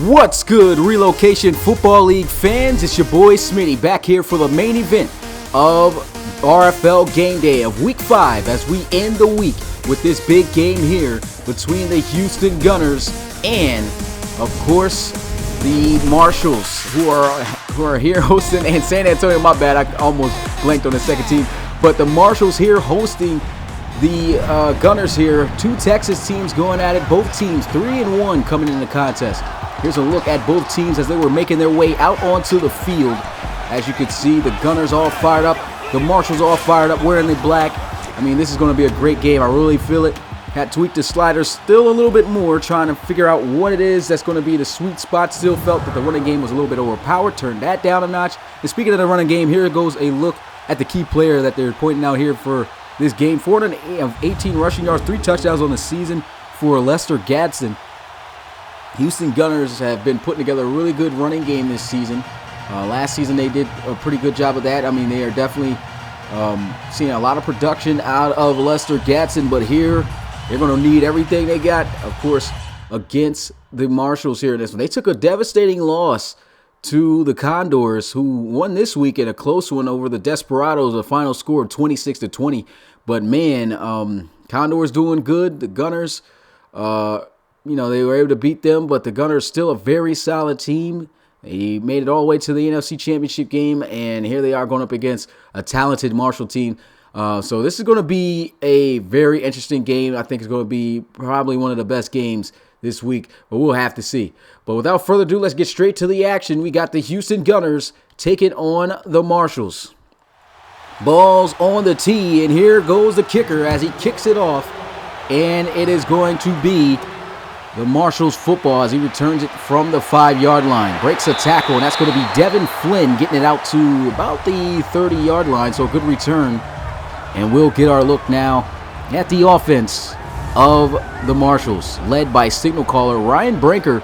What's good, Relocation Football League fans? It's your boy Smitty back here for the main event of RFL Game Day of Week 5 as we end the week with this big game here between the Houston Gunners and, of course, the Marshals, who are here hosting, and San Antonio, my bad, I almost blanked on the second team, but the Marshals here hosting the Gunners here. Two Texas teams going at it, both teams 3-1 coming in the contest. Here's a look at both teams as they were making their way out onto the field. As you can see, the Gunners all fired up, the Marshals all fired up, wearing the black. I mean, this is going to be a great game. I really feel it. Had tweaked the sliders still a little bit more, trying to figure out what it is that's going to be the sweet spot. Still felt that the running game was a little bit overpowered. Turned that down a notch. And speaking of the running game, here goes a look at the key player that they're pointing out here for this game. 418 rushing yards, 3 touchdowns on the season for Lester Gadsden. Houston Gunners have been putting together a really good running game this season. Last season they did a pretty good job of that. I mean, they are definitely seeing a lot of production out of Lester Gadsden, but here they're going to need everything they got, of course, against the Marshals here in this one. They took a devastating loss to the Condors, who won this week in a close one over the Desperados, a final score of 26-20. But man, Condors doing good. The Gunners, they were able to beat them, but the Gunners still a very solid team. They made it all the way to the NFC Championship game, and here they are going up against a talented Marshall team. So this is going to be a very interesting game. I think it's going to be probably one of the best games this week, but we'll have to see. But without further ado, let's get straight to the action. We got the Houston Gunners taking on the Marshals. Ball's on the tee, and here goes the kicker as he kicks it off, and it is going to be the Marshals football as he returns it from the 5-yard line. Breaks a tackle, and that's going to be Devin Flynn getting it out to about the 30-yard line, so a good return. And we'll get our look now at the offense of the Marshals, led by signal caller Ryan Brinker.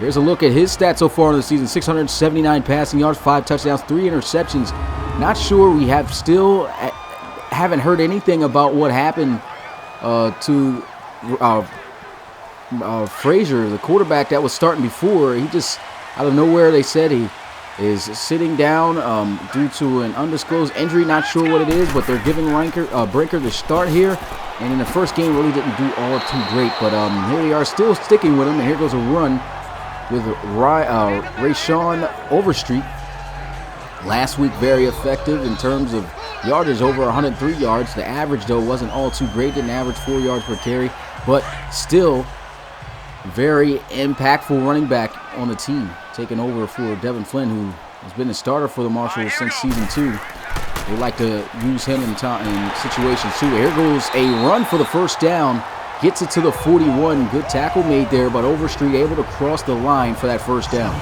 Here's a look at his stats so far in the season. 679 passing yards, 5 touchdowns, 3 interceptions. Not sure, we haven't heard anything about what happened to Frazier, the quarterback that was starting before. He just, out of nowhere, they said he is sitting down due to an undisclosed injury. Not sure what it is, but they're giving Brinker the start here. And in the first game, really didn't do all too great. But here they are still sticking with him. And here goes a run with Rayshawn Overstreet. Last week, very effective in terms of yardage, over 103 yards. The average, though, wasn't all too great. Didn't average 4 yards per carry. But still, very impactful running back on the team, taking over for Devin Flynn, who has been the starter for the Marshals since season 2. They like to use him in situations too. Here goes a run for the first down. Gets it to the 41. Good tackle made there, but Overstreet able to cross the line for that first down.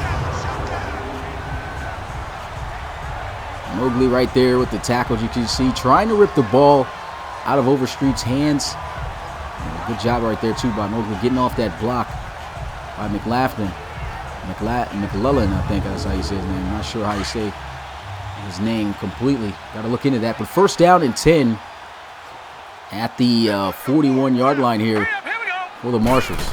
Mowgli right there with the tackles, you can see, trying to rip the ball out of Overstreet's hands. Good job right there, too, by Mowgli, getting off that block by McLaughlin, I think that's how you say his name. I'm not sure how you say his name completely. Got to look into that. But first down and 10 at the 41-yard line here for the Marshals.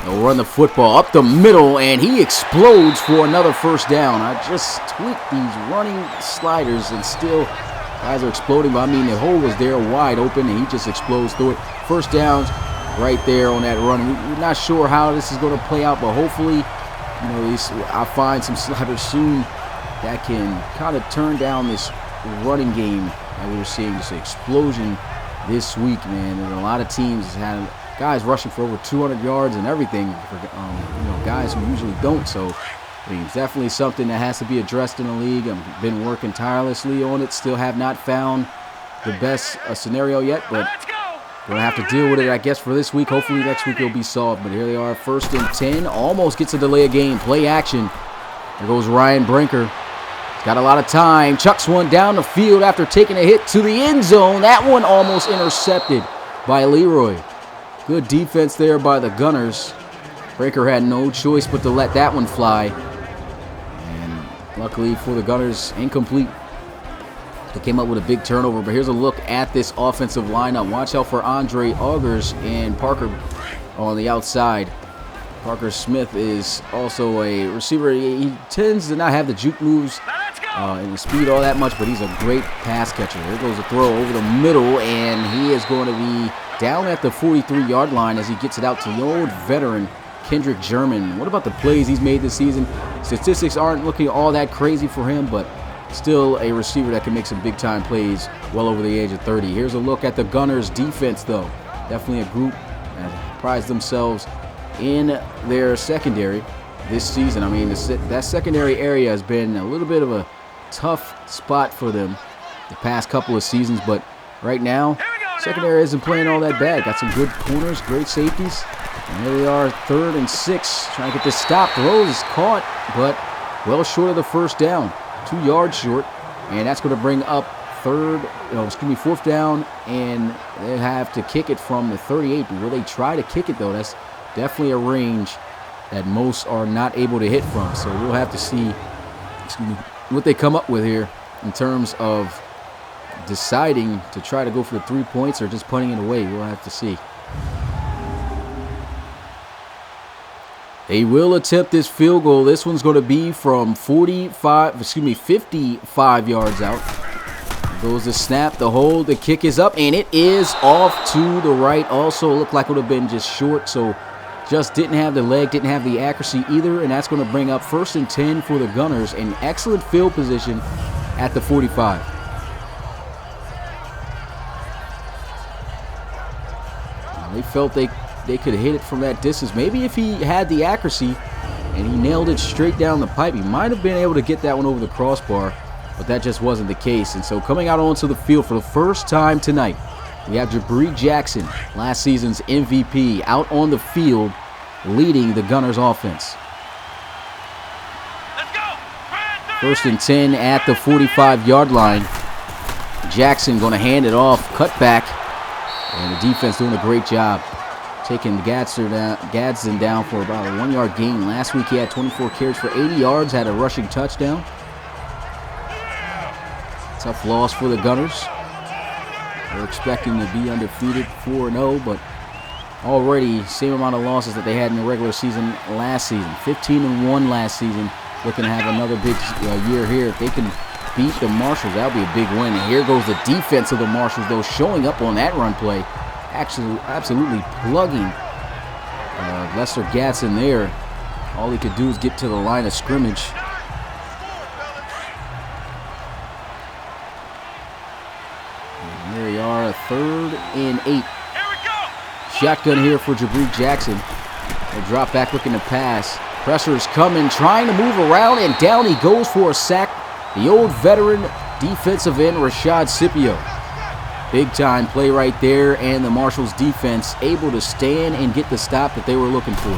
They'll run the football up the middle, and he explodes for another first down. I just tweaked these running sliders, and still guys are exploding. But I mean, the hole was there wide open, and he just explodes through it. First downs right there on that run. We're not sure how this is going to play out, but hopefully, I'll find some sliders soon that can kind of turn down this running game that we're seeing. This explosion this week, man. And a lot of teams had guys rushing for over 200 yards and everything for guys who usually don't. So I mean, it's definitely something that has to be addressed in the league. I've been working tirelessly on it. Still have not found the best scenario yet, but we're going to have to deal with it, I guess, for this week. Hopefully next week it'll be solved. But here they are, first and 10. Almost gets a delay of game. Play action. There goes Ryan Brinker. He's got a lot of time. Chucks one down the field after taking a hit to the end zone. That one almost intercepted by Leroy. Good defense there by the Gunners. Brinker had no choice but to let that one fly. And luckily for the Gunners, incomplete. They came up with a big turnover, but here's a look at this offensive lineup. Watch out for Andre Augers and Parker on the outside. Parker Smith is also a receiver. He tends to not have the juke moves and the speed all that much, but he's a great pass catcher. Here goes a throw over the middle, and he is going to be down at the 43-yard line as he gets it out to the old veteran, Kendrick German. What about the plays he's made this season? Statistics aren't looking all that crazy for him, but still a receiver that can make some big-time plays well over the age of 30. Here's a look at the Gunners' defense, though. Definitely a group that prized themselves in their secondary this season. I mean, that secondary area has been a little bit of a tough spot for them the past couple of seasons, but right now, secondary isn't playing all that bad. Got some good corners, great safeties. And here they are, 3rd and 6, trying to get this stop. The Rose is caught, but well short of the first down, 2 yards short, and that's going to bring up 4th down, and they have to kick it from the 38. But will they try to kick it though? That's definitely a range that most are not able to hit from. So we'll have to see what they come up with here in terms of deciding to try to go for the 3 points or just punting it away. We'll have to see. They will attempt this field goal. This one's going to be from 55 yards out. Goes the snap, the hold, the kick is up, and it is off to the right. Also looked like it would have been just short, so just didn't have the leg, didn't have the accuracy either, and that's going to bring up 1st and 10 for the Gunners. An excellent field position at the 45. They felt they could hit it from that distance. Maybe if he had the accuracy and he nailed it straight down the pipe, he might have been able to get that one over the crossbar, but that just wasn't the case. And so coming out onto the field for the first time tonight, we have Jabri Jackson, last season's MVP, out on the field leading the Gunners offense. 1st and 10 at the 45-yard line. Jackson going to hand it off, cut back, and the defense doing a great job taking Gadsden down for about a 1-yard gain. Last week he had 24 carries for 80 yards, had a rushing touchdown. Tough loss for the Gunners. They're expecting to be undefeated 4-0, but already same amount of losses that they had in the regular season last season. 15-1 last season. Looking to have another big year here. If they can beat the Marshals, that'll be a big win. And here goes the defense of the Marshals, though, showing up on that run play. Actually, absolutely plugging Lester Gadsden there. All he could do is get to the line of scrimmage. And here we are, 3rd and 8. Shotgun here for Jabri Jackson. They drop back looking to pass. Pressure is coming, trying to move around, and down he goes for a sack. The old veteran defensive end, Rashad Scipio. Big time play right there, and the Marshals defense able to stand and get the stop that they were looking for.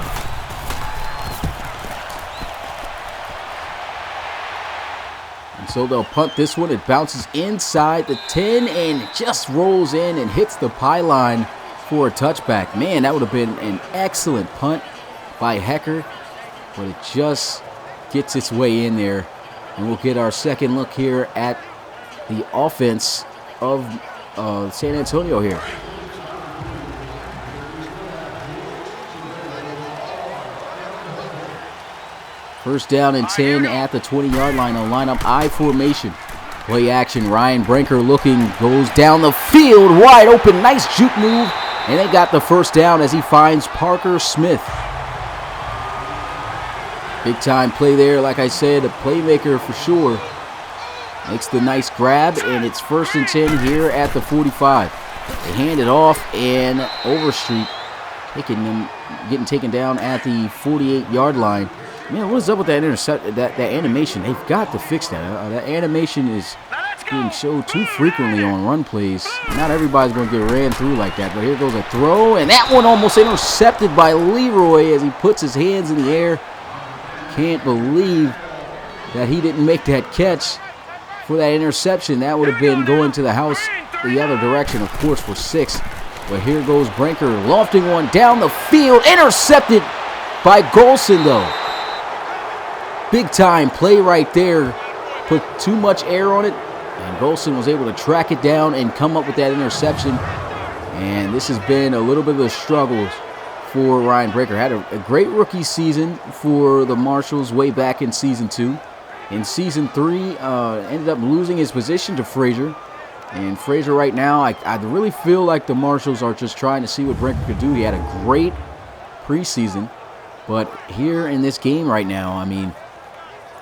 And so they'll punt this one. It bounces inside the 10 and just rolls in and hits the pylon for a touchback. Man, that would have been an excellent punt by Hecker, but it just gets its way in there. And we'll get our second look here at the offense of San Antonio here. First down and 10 at the 20-yard line. They'll line up I formation. Play action. Ryan Brinker looking, goes down the field, wide open, nice juke move, and they got the first down as he finds Parker Smith. Big time play there, like I said, a playmaker for sure. Makes the nice grab, and it's 1st and 10 here at the 45. They hand it off, and Overstreet getting taken down at the 48-yard line. Man, what is up with that that animation? They've got to fix that. That animation is being showed too frequently on run plays. Not everybody's going to get ran through like that, but here goes a throw, and that one almost intercepted by Leroy as he puts his hands in the air. Can't believe that he didn't make that catch for that interception. That would have been going to the house the other direction, of course, for 6. But here goes Brinker, lofting one down the field, intercepted by Golson, though. Big time play right there. Put too much air on it, and Golson was able to track it down and come up with that interception. And this has been a little bit of the struggles for Ryan Breaker. Had a great rookie season for the Marshals way back in Season 2. In Season 3, ended up losing his position to Frazier. And Frazier right now, I really feel like the Marshals are just trying to see what Breaker could do. He had a great preseason. But here in this game right now, I mean,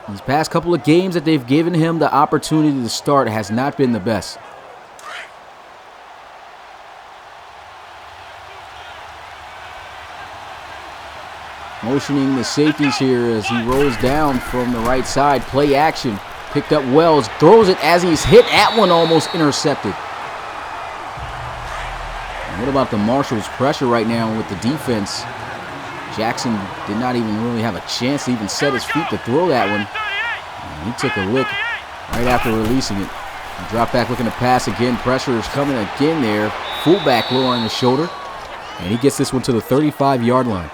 these past couple of games that they've given him the opportunity to start has not been the best. Motioning the safeties here as he rolls down from the right side. Play action. Picked up Wells. Throws it as he's hit at one, almost intercepted. And what about the Marshals' pressure right now with the defense? Jackson did not even really have a chance to even set his feet to throw that one. And he took a lick right after releasing it. Drop back looking to pass again. Pressure is coming again there. Fullback lowering the shoulder. And he gets this one to the 35-yard line.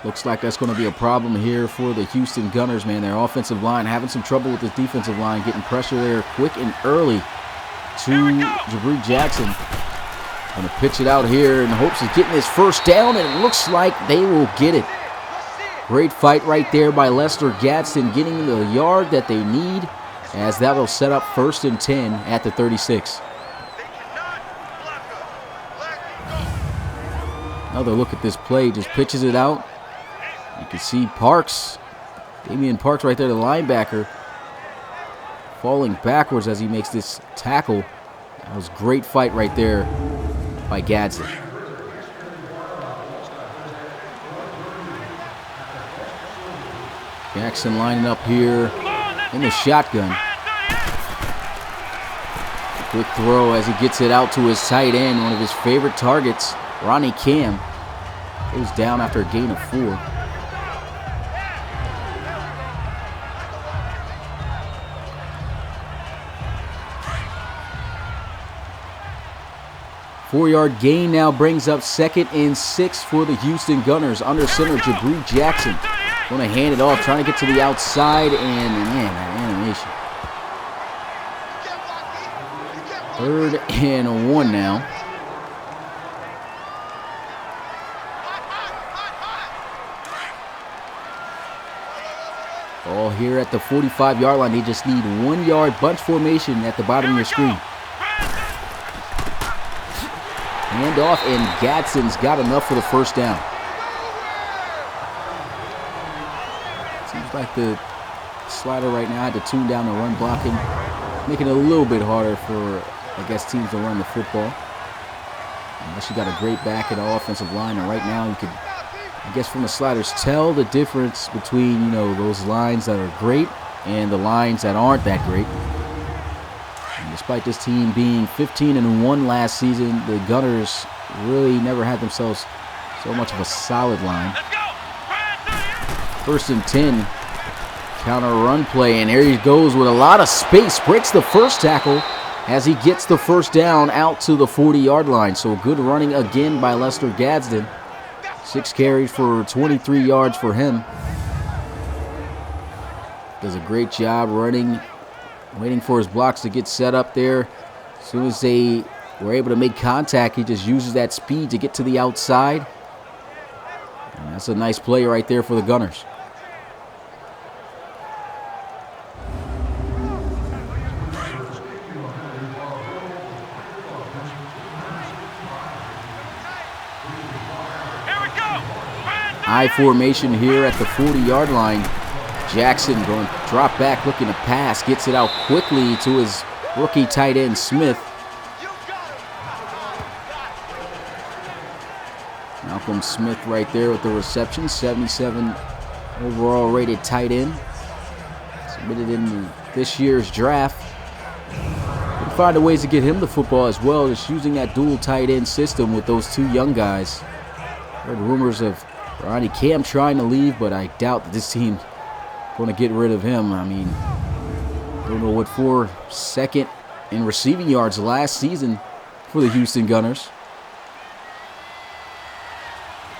Looks like that's going to be a problem here for the Houston Gunners, man. Their offensive line having some trouble with the defensive line, getting pressure there quick and early to Jabri Jackson. Going to pitch it out here in the hopes of getting his first down, and it looks like they will get it. Great fight right there by Lester Gadsden, getting the yard that they need, as that will set up 1st and 10 at the 36. Another look at this play, just pitches it out. You can see Parks, Damian Parks right there, the linebacker, falling backwards as he makes this tackle. That was a great fight right there by Gadsden. Jackson lining up here in the shotgun. Quick throw as he gets it out to his tight end, one of his favorite targets, Ronnie Cam. Goes down after a gain of 4. Four-yard gain now brings up 2nd and 6 for the Houston Gunners. Under center, Jabri Jackson going to hand it off, trying to get to the outside, and man, that animation. 3rd and 1 now. All here at the 45-yard line. They just need 1-yard bunch formation at the bottom of your screen. Hand off, and Gadsden's got enough for the first down. Seems like the slider right now had to tune down the run blocking, making it a little bit harder for, I guess, teams to run the football. Unless you got a great back at the offensive line, and right now you could, I guess, from the sliders, tell the difference between, you know, those lines that are great and the lines that aren't that great. And despite this team being 15-1 last season, the Gunners really never had themselves so much of a solid line. 1st and 10, counter run play, and there he goes with a lot of space. Breaks the first tackle as he gets the first down out to the 40-yard line. So good running again by Lester Gadsden. 6 carries for 23 yards for him. Does a great job running, waiting for his blocks to get set up there. As soon as they were able to make contact, he just uses that speed to get to the outside. And that's a nice play right there for the Gunners. I formation here at the 40-yard line. Jackson going to drop back, looking to pass. Gets it out quickly to his rookie tight end, Smith. Malcolm Smith right there with the reception. 77 overall rated tight end. Submitted in this year's draft. We'll find a ways to get him the football as well, just using that dual tight end system with those 2 young guys. Heard rumors of Ronnie Cam trying to leave, but I doubt that this team going to get rid of him. I mean, don't know what for. 2nd in receiving yards last season for the Houston Gunners.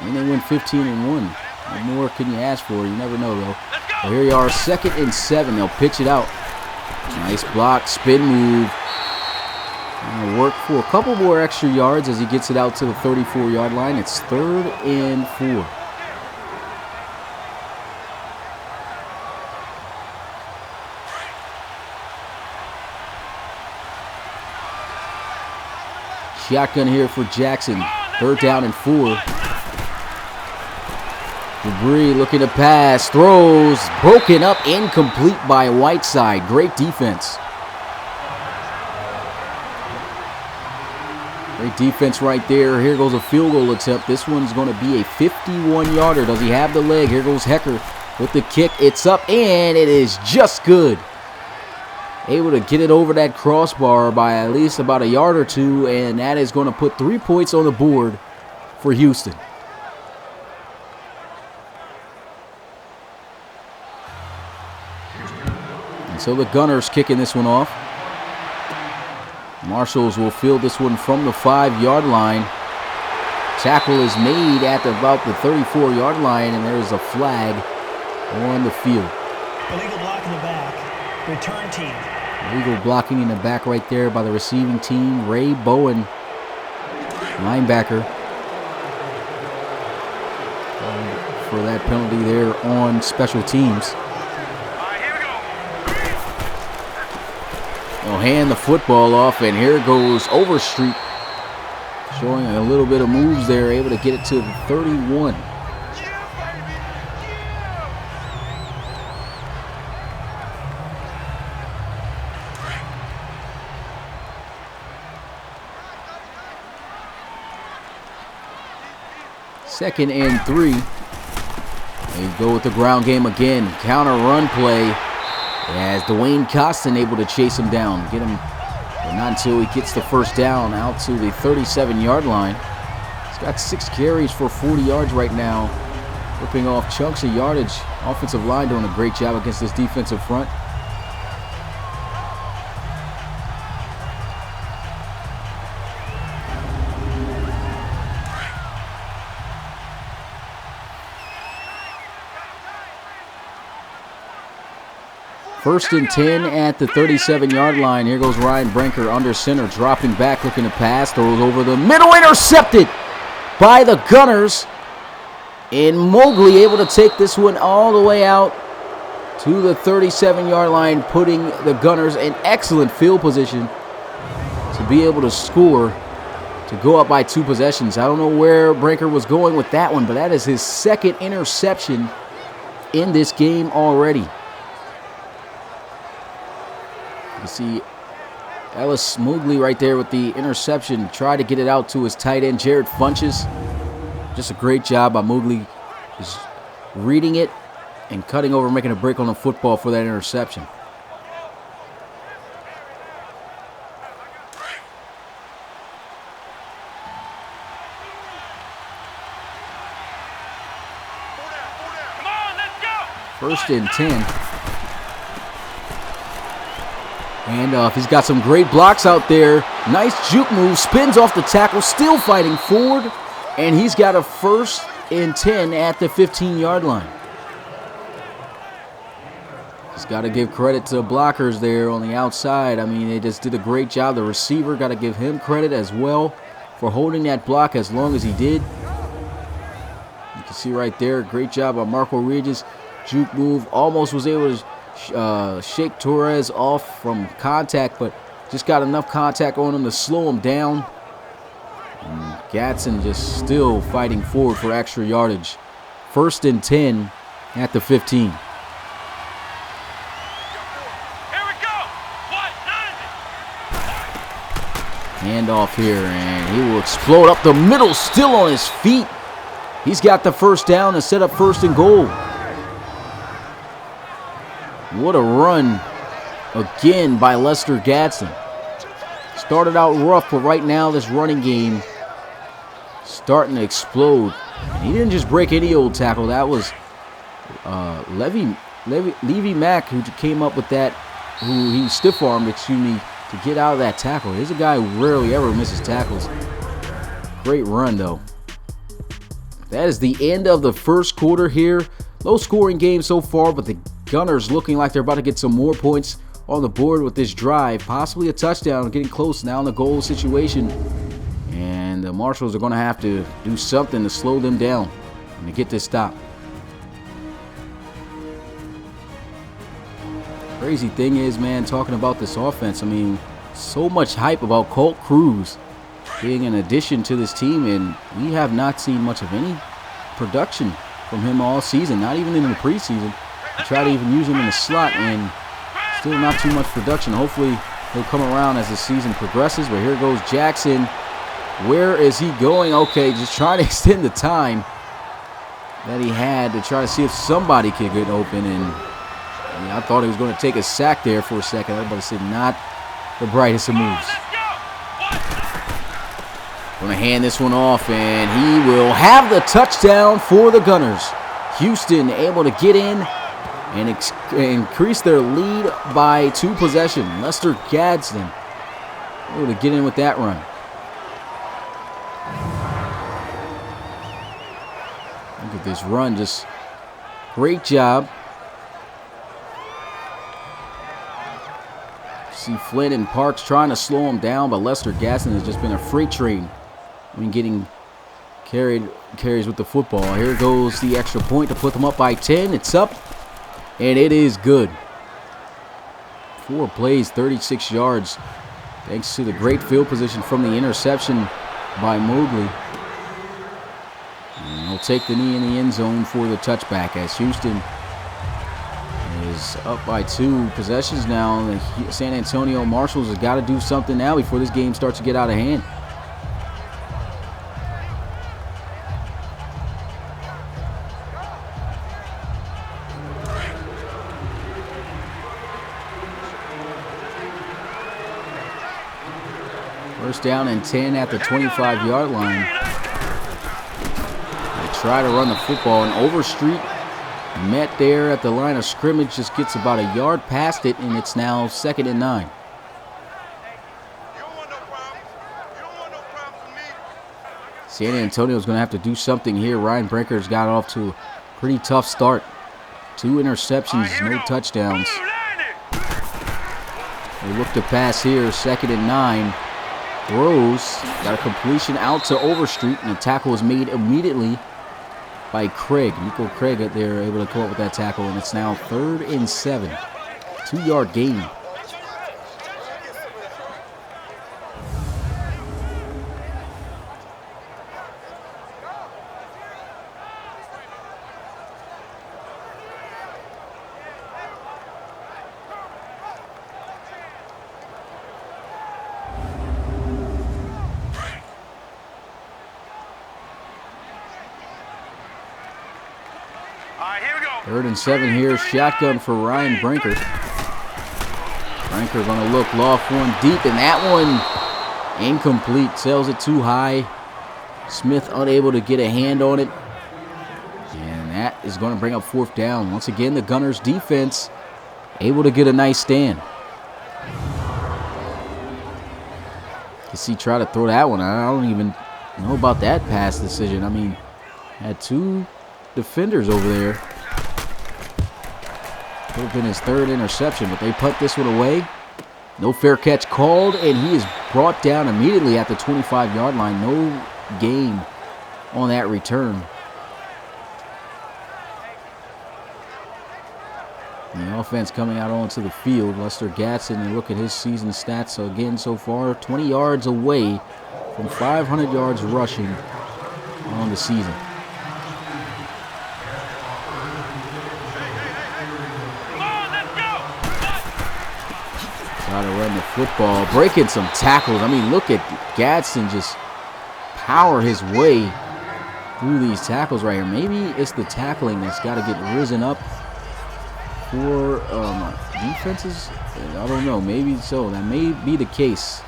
And they went 15-1. What more can you ask for? You never know, though. Well, here you are, 2nd and 7. They'll pitch it out. Nice block, spin move. And work for a couple more extra yards as he gets it out to the 34-yard line. It's 3rd and 4. Shotgun here for Jackson. 3rd down and 4. Debris looking to pass. Throws. Broken up. Incomplete by Whiteside. Great defense. Great defense right there. Here goes a field goal attempt. This one's going to be a 51-yarder. Does he have the leg? Here goes Hecker with the kick. It's up, and it is just good. Able to get it over that crossbar by at least about a yard or two, and that is going to put 3 points on the board for Houston. And so the Gunners kicking this one off. Marshalls will field this one from the 5-yard line. Tackle is made at about the 34-yard line, and there's a flag on the field. Illegal block in the back. Return team. Illegal blocking in the back right there by the receiving team. Ray Bowen, linebacker, for that penalty there on special teams. They'll hand the football off, and here goes Overstreet, showing a little bit of moves there, able to get it to the 31. Second and 3. They go with the ground game again. Counter run play as Dwayne Costin able to chase him down. Get him, but not until he gets the first down out to the 37-yard line. He's got 6 carries for 40 yards right now, ripping off chunks of yardage. Offensive line doing a great job against this defensive front. First and 10 at the 37-yard line. Here goes Ryan Brinker under center, dropping back, looking to pass. Throws over the middle, intercepted by the Gunners. And Mobley able to take this one all the way out to the 37-yard line, putting the Gunners in excellent field position to be able to score, to go up by 2 possessions. I don't know where Brinker was going with that one, but that is his 2nd interception in this game already. You see Ellis Moogly right there with the interception. Tried to get it out to his tight end, Jared Funches. Just a great job by Moogly, just reading it and cutting over, making a break on the football for that interception. First and 10. Handoff. He's got some great blocks out there. Nice juke move. Spins off the tackle. Still fighting forward. And he's got a 1st and 10 at the 15-yard line. Just got to give credit to the blockers there on the outside. I mean, they just did a great job. The receiver, got to give him credit as well for holding that block as long as he did. You can see right there, great job by Marco Regis. Juke move. Almost was able to shake Torres off from contact, but just got enough contact on him to slow him down. And Gatson just still fighting forward for extra yardage. First and 10 at the 15. Here we go. Handoff here, and he will explode up the middle, still on his feet. He's got the first down to set up 1st and goal. What a run again by Lester Gatson. Started out rough, but right now this running game starting to explode. And he didn't just break any old tackle. That was Levy Mack who came up with that, who he stiff-armed, to get out of that tackle. He's a guy who rarely ever misses tackles. Great run, though. That is the end of the first quarter here. Low-scoring game so far, but the Gunners looking like they're about to get some more points on the board with this drive. Possibly a touchdown, getting close now in the goal situation. And the Marshals are going to have to do something to slow them down and to get this stop. Crazy thing is, man, talking about this offense, I mean, so much hype about Colt Cruz being an addition to this team, and we have not seen much of any production from him all season, not even in the preseason. We try to even use him in the slot, and still not too much production. Hopefully, he'll come around as the season progresses, but here goes Jackson. Where is he going? Okay, just trying to extend the time that he had to try to see if somebody could get open, and I thought he was going to take a sack there for a second. I was about to say, not the brightest of moves. Going to hand this one off, and he will have the touchdown for the Gunners. Houston able to get in and increase their lead by 2 possessions. Lester Gadsden able to get in with that run. Look at this run, just great job. See Flynn and Parks trying to slow him down, but Lester Gadsden has just been a freight train when getting carries with the football. Here goes the extra point to put them up by 10. It's up, and it is good. 4 plays, 36 yards, thanks to the great field position from the interception by Mobley. And he'll take the knee in the end zone for the touchback as Houston is up by 2 possessions now. The San Antonio Marshals have got to do something now before this game starts to get out of hand. First down and 10 at the 25-yard line. They try to run the football, and Overstreet met there at the line of scrimmage, just gets about a yard past it, and it's now 2nd and 9. San Antonio's going to have to do something here. Ryan Brinker's got off to a pretty tough start. 2 interceptions, no touchdowns. They look to pass here, 2nd and 9. Throws, got a completion out to Overstreet, and the tackle is made immediately by Craig. Nico Craig, they're able to come up with that tackle, and it's now 3rd and 7. 2-yard gain. Third and 7 here. Shotgun for Ryan Brinker. Brinker going to look, loft one deep, and that one incomplete. Sails it too high. Smith unable to get a hand on it. And that is going to bring up 4th down. Once again, the Gunners defense able to get a nice stand. You see, try to throw that one. I don't even know about that pass decision. I mean, had 2 defenders over there. Could have been his 3rd interception, but they punt this one away. No fair catch called, and he is brought down immediately at the 25-yard line. No gain on that return. The offense coming out onto the field. Lester Gadsden, you look at his season stats so again so far, 20 yards away from 500 yards rushing on the season. Try to run the football, breaking some tackles. I mean, look at Gadsden just power his way through these tackles right here. Maybe it's the tackling that's got to get risen up for defenses. I don't know. Maybe so. That may be the case.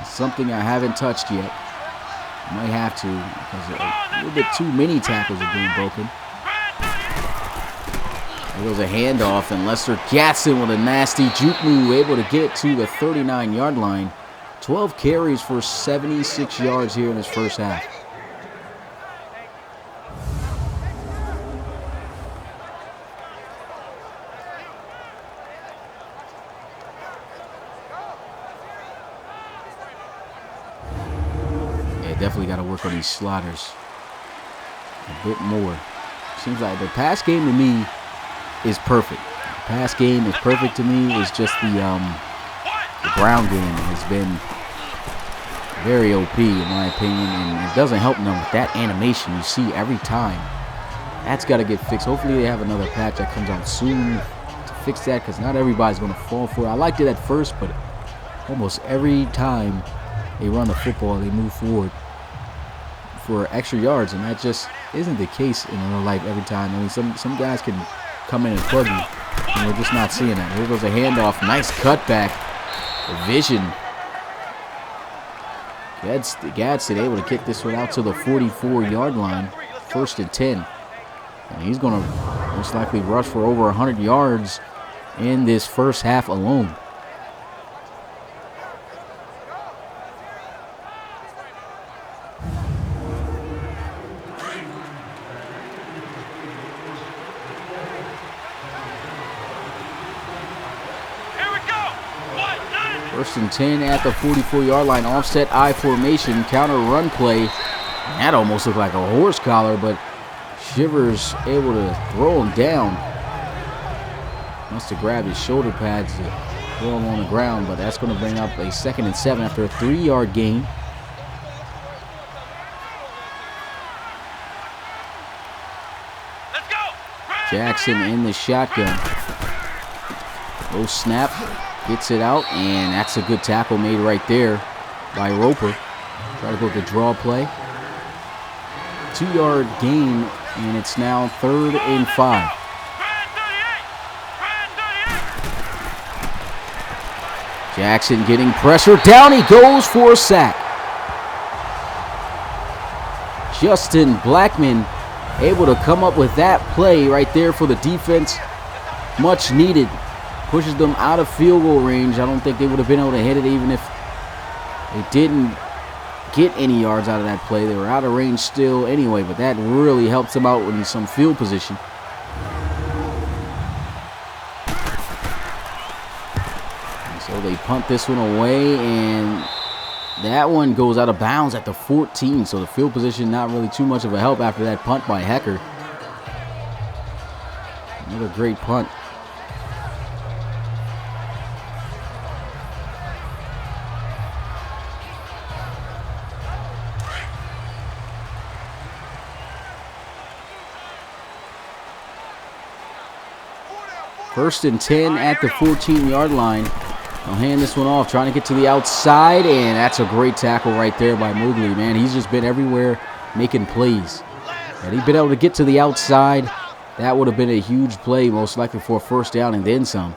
It's something I haven't touched yet. Might have to because a little bit too many tackles are being broken. There goes a handoff, and Lester Gadsden with a nasty juke move, able to get it to the 39-yard line. 12 carries for 76 yards here in his first half. definitely got to work on these sliders a bit more. Seems like the pass game to me is perfect. The pass game is perfect to me. It's just the ground game has been very OP in my opinion, and it doesn't help them with that animation you see every time. That's got to get fixed. Hopefully they have another patch that comes out soon to fix that, because not everybody's going to fall for it. I liked it at first, but almost every time they run the football, they move forward for extra yards, and that just isn't the case in real life every time. I mean, some guys can come in and plug you, and we're just not seeing that. Here goes a handoff. Nice cutback. The vision. Gadsden able to get this one out to the 44-yard line. 1st and 10. And he's going to most likely rush for over 100 yards in this first half alone. First and 10 at the 44-yard line. Offset I formation. Counter run play. That almost looked like a horse collar, but Shivers able to throw him down. Must have grabbed his shoulder pads to throw him on the ground, but that's going to bring up a 2nd and 7 after a 3-yard gain. Jackson in the shotgun. Low snap. Gets it out, and that's a good tackle made right there by Roper. Try to go with the draw play. 2-yard gain, and it's now 3rd and 5. Jackson getting pressure. Down he goes for a sack. Justin Blackman able to come up with that play right there for the defense. Much needed. Pushes them out of field goal range. I don't think they would have been able to hit it even if they didn't get any yards out of that play. They were out of range still anyway, but that really helps them out in some field position. And so they punt this one away, and that one goes out of bounds at the 14. So the field position not really too much of a help after that punt by Hecker. Another great punt. First and 10 at the 14-yard line. They'll hand this one off, trying to get to the outside, and that's a great tackle right there by Mowgli, man. He's just been everywhere making plays. Had he been able to get to the outside, that would have been a huge play, most likely for a first down and then some.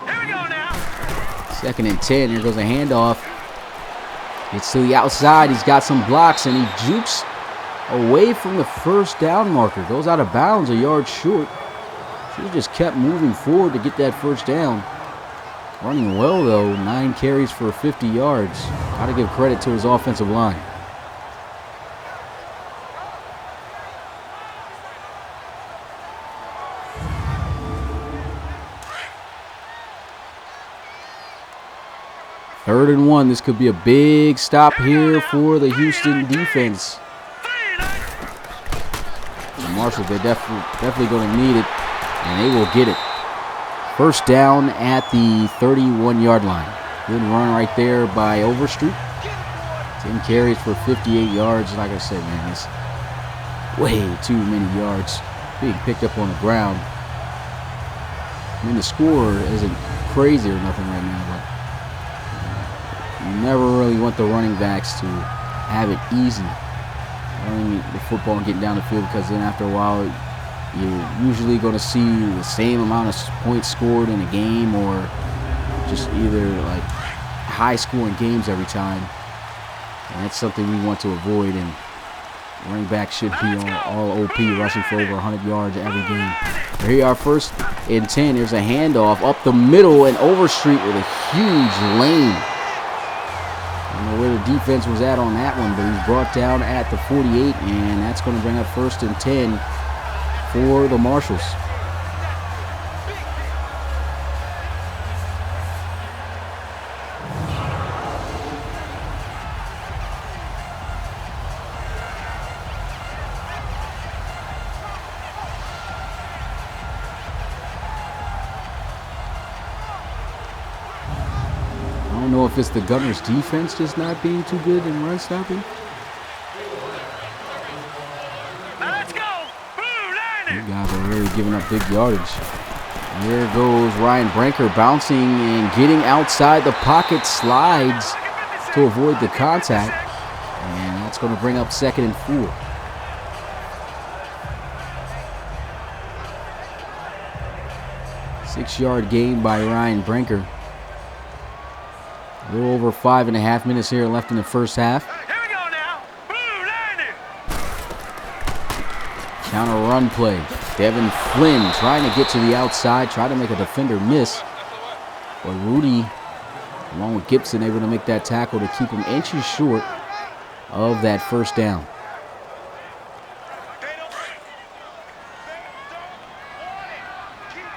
Here we go now. 2nd and 10. Here goes a handoff. Gets to the outside. He's got some blocks, and he jukes away from the first down marker. Goes out of bounds a yard short. Should have just kept moving forward to get that first down. Running well, though. 9 carries for 50 yards. Got to give credit to his offensive line. Third and 1. This could be a big stop here for the Houston defense. The Marshals, they're definitely going to need it, and they will get it. First down at the 31-yard line. Good run right there by Overstreet. 10 carries for 58 yards. Like I said, man, it's way too many yards being picked up on the ground. I mean, the score isn't crazy or nothing right now, but you never really want the running backs to have it easy running the football and getting down the field, because then after a while you're usually going to see the same amount of points scored in a game, or just either like high scoring games every time, and that's something we want to avoid. And running back should be all OP, rushing for over 100 yards every game. Here you are, 1st and 10. There's a handoff up the middle, and Overstreet with a huge lane. I don't know where the defense was at on that one, but he's brought down at the 48, and that's going to bring up 1st and 10 for the Marshals. if it's the Gunners' defense just not being too good in run stopping. Let's go. You guys are really giving up big yardage. There goes Ryan Branker bouncing and getting outside the pocket, slides to avoid the contact. And that's going to bring up 2nd and 4. Six-yard gain by Ryan Branker. A little over 5.5 minutes here left in the first half. Here we go now. Counter run play. Devin Flynn trying to get to the outside, try to make a defender miss. But Rudy, along with Gibson, able to make that tackle to keep him inches short of that first down.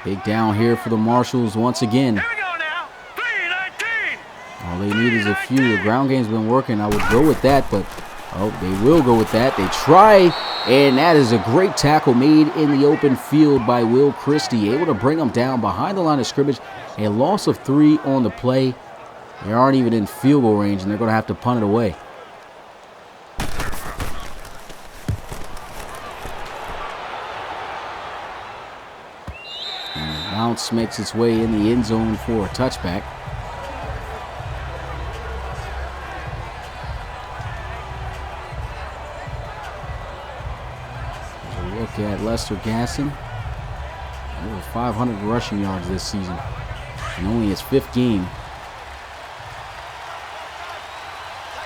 Big down here for the Marshals once again. All they need is a few. The ground game's been working. I would go with that, but they will go with that. They try, and that is a great tackle made in the open field by Will Christie, able to bring them down behind the line of scrimmage. A loss of 3 on the play. They aren't even in field goal range, and they're going to have to punt it away. And the bounce makes its way in the end zone for a touchback. Look at Lester Gasson. Over 500 rushing yards this season. And only his 5th game.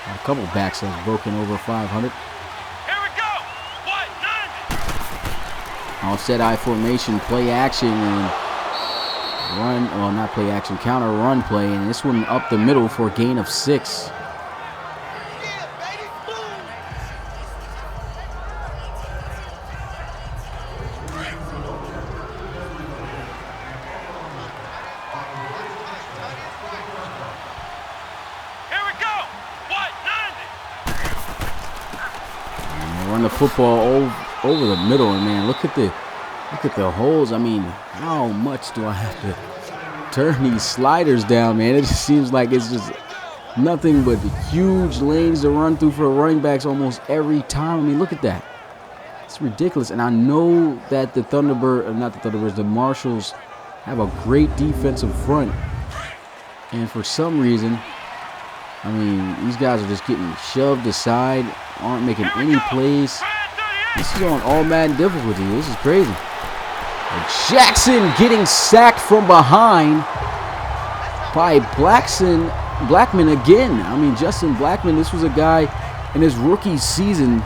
A couple backs have broken over 500. Here we go. Offset I formation, play action, and run. Well, not play action, counter run play. And this one up the middle for a gain of 6. Run the football over the middle, and man, look at the holes. I mean, how much do I have to turn these sliders down, man? It just seems like it's just nothing but huge lanes to run through for running backs almost every time. I mean, look at that. It's ridiculous. And I know that the Marshals have a great defensive front, and for some reason, I mean, these guys are just getting shoved aside, aren't making any plays. This is on all Madden difficulty. This is crazy. And Jackson getting sacked from behind by Blackman again. I mean, Justin Blackman, this was a guy in his rookie season,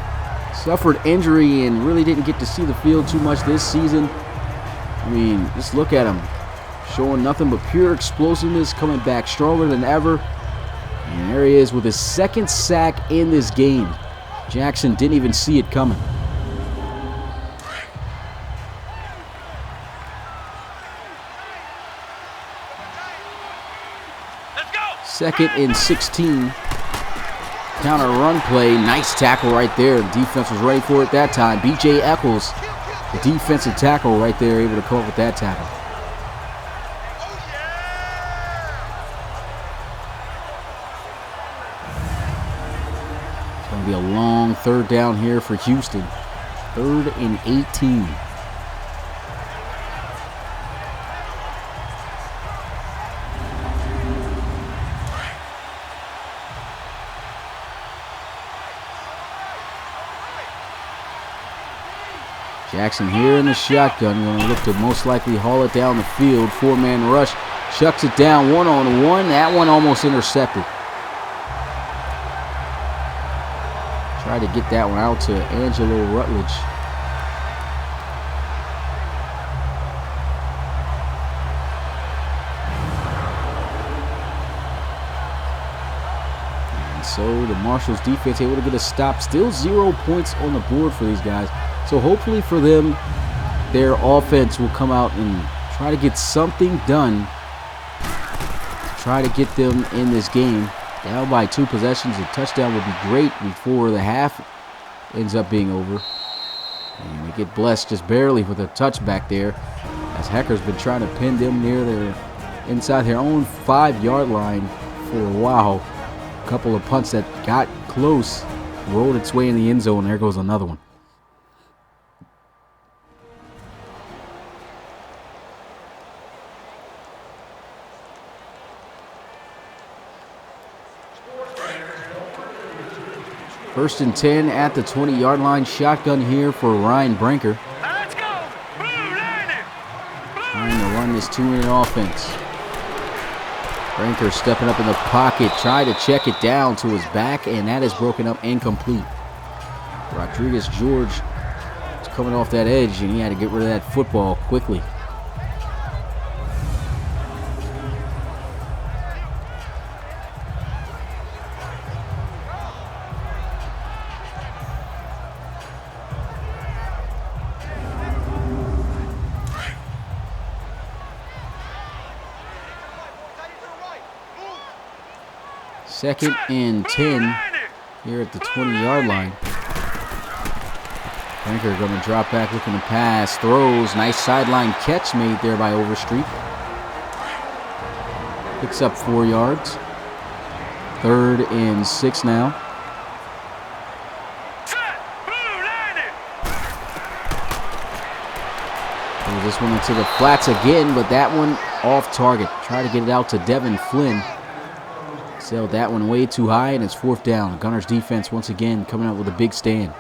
suffered injury and really didn't get to see the field too much this season. I mean, just look at him. Showing nothing but pure explosiveness, coming back stronger than ever. And there he is with his 2nd sack in this game. Jackson didn't even see it coming. Let's go. 2nd and 16. Counter run play. Nice tackle right there. The defense was ready for it that time. B.J. Eccles, the defensive tackle right there, able to come up with that tackle. Be a long 3rd down here for Houston. 3rd and 18. Jackson here in the shotgun, going to look to most likely haul it down the field. 4-man rush, chucks it down 1-on-1. That one almost intercepted. Tried to get that one out to Angelo Rutledge. And so the Marshals defense able to get a stop. Still 0 points on the board for these guys. So hopefully for them, their offense will come out and try to get something done. Try to get them in this game. Down by 2 possessions, a touchdown would be great before the half ends up being over. And they get blessed just barely with a touchback there, as Hecker's been trying to pin them near inside their own 5-yard line for a while. A couple of punts that got close, rolled its way in the end zone. There goes another one. First and 10 at the 20-yard line. Shotgun here for Ryan Branker. Let's go. Blue Lightning. Trying to run this two-minute offense. Branker stepping up in the pocket, trying to check it down to his back, and that is broken up incomplete. Rodriguez George is coming off that edge, and he had to get rid of that football quickly. Second and 10 here at the 20-yard line. Branker going to drop back, looking to pass, throws. Nice sideline catch made there by Overstreet. Picks up 4 yards. 3rd and 6 now. Throws this one into the flats again, but that one off target. Try to get it out to Devin Flynn. Sailed that one way too high, and it's 4th down. Gunners defense once again coming out with a big stand.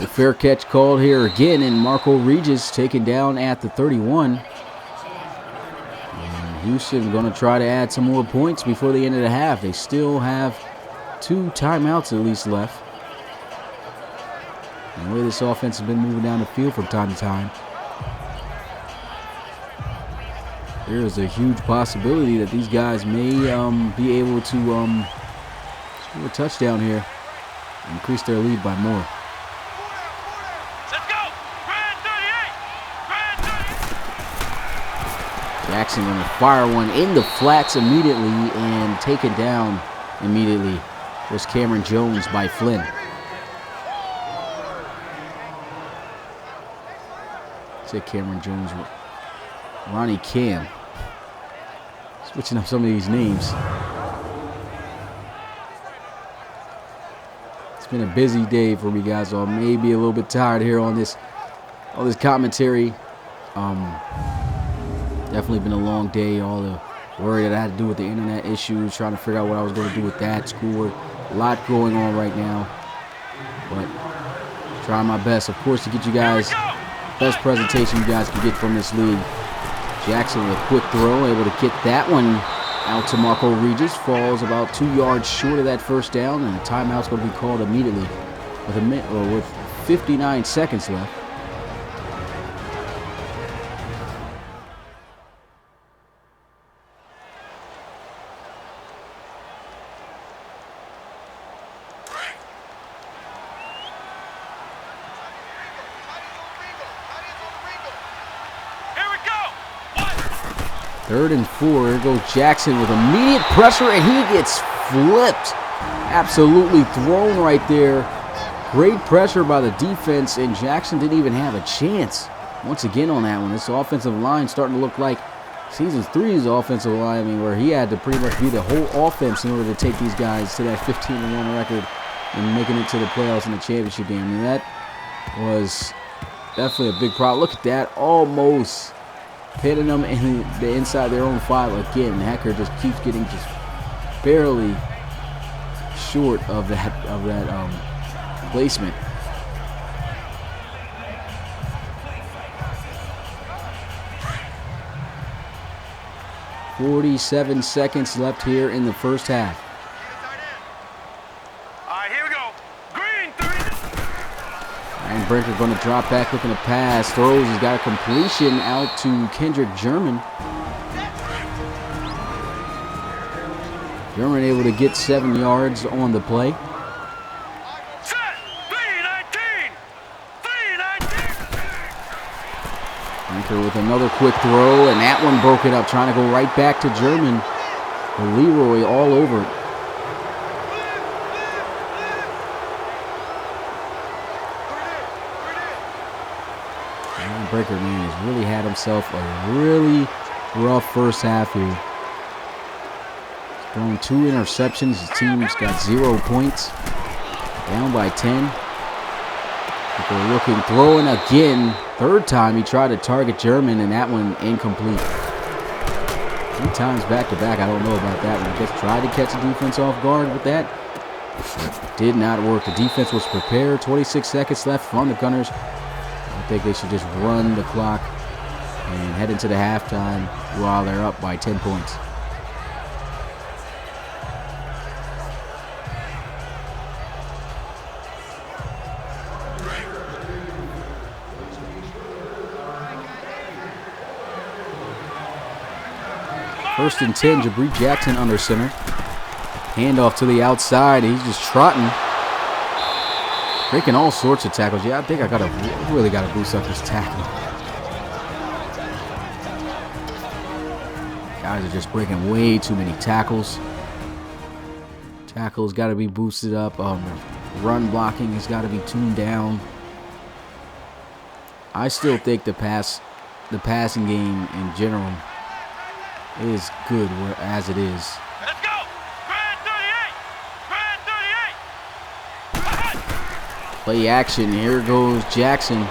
The fair catch called here again, and Marco Regis taken down at the 31. And Houston going to try to add some more points before the end of the half. They still have 2 timeouts at least left. And the way this offense has been moving down the field from time to time, there is a huge possibility that these guys may be able to score a touchdown here and increase their lead by more. Let's go. Grand 38. Grand 38. Jackson going to fire one in the flats immediately and taken down immediately. Was Cameron Jones by Flynn. Say Cameron Jones, Ronnie Cam. Switching up some of these names. It's been a busy day for me, guys. So I may be a little bit tired here on this commentary. Definitely been a long day. All the worry that I had to do with the internet issues, trying to figure out what I was going to do with that, schoolwork. A lot going on right now. But trying my best, of course, to get you guys best presentation you guys can get from this league. Jackson with a quick throw, able to get that one out to Marco Regis. Falls about 2 yards short of that first down, and a timeout's going to be called immediately with 59 seconds left. Third and 4. Here goes Jackson with immediate pressure, and he gets flipped. Absolutely thrown right there. Great pressure by the defense, and Jackson didn't even have a chance. Once again on that one, this offensive line starting to look like Season 3's offensive line, where he had to pretty much be the whole offense in order to take these guys to that 15-1 record and making it to the playoffs in the championship game. I mean, that was definitely a big problem. Look at that, almost hitting them in the inside their own 5 again. Hacker just keeps getting just barely short of that placement. "47 seconds left here in the first half. All right, here we go. Green 30. And Branker going to drop back, looking to pass. Throws. He's got a completion out to Kendrick German. German able to get 7 yards on the play. Set. 319. 319. Branker with another quick throw, and that one broke it up, trying to go right back to German. Leroy all over it. Breaker, man, has really had himself a really rough first half here. He's thrown 2 interceptions. His team's got 0 points. Down by 10. But they're looking, throwing again. 3rd time he tried to target German, and that one incomplete. 3 times back to back. I don't know about that one. I guess tried to catch the defense off guard with that. Did not work. The defense was prepared. 26 seconds left from the Gunners. I think they should just run the clock and head into the halftime while they're up by 10 points. First and 10, Jabri Jackson under center. Handoff to the outside. He's just trotting. Breaking all sorts of tackles. Yeah, I think I really gotta boost up this tackle. Guys are just breaking way too many tackles. Tackles got to be boosted up. Run blocking has got to be tuned down. I still think the passing game in general is good as it is. Let's go! Grand 38! Grand 38! Play action. Here goes Jackson.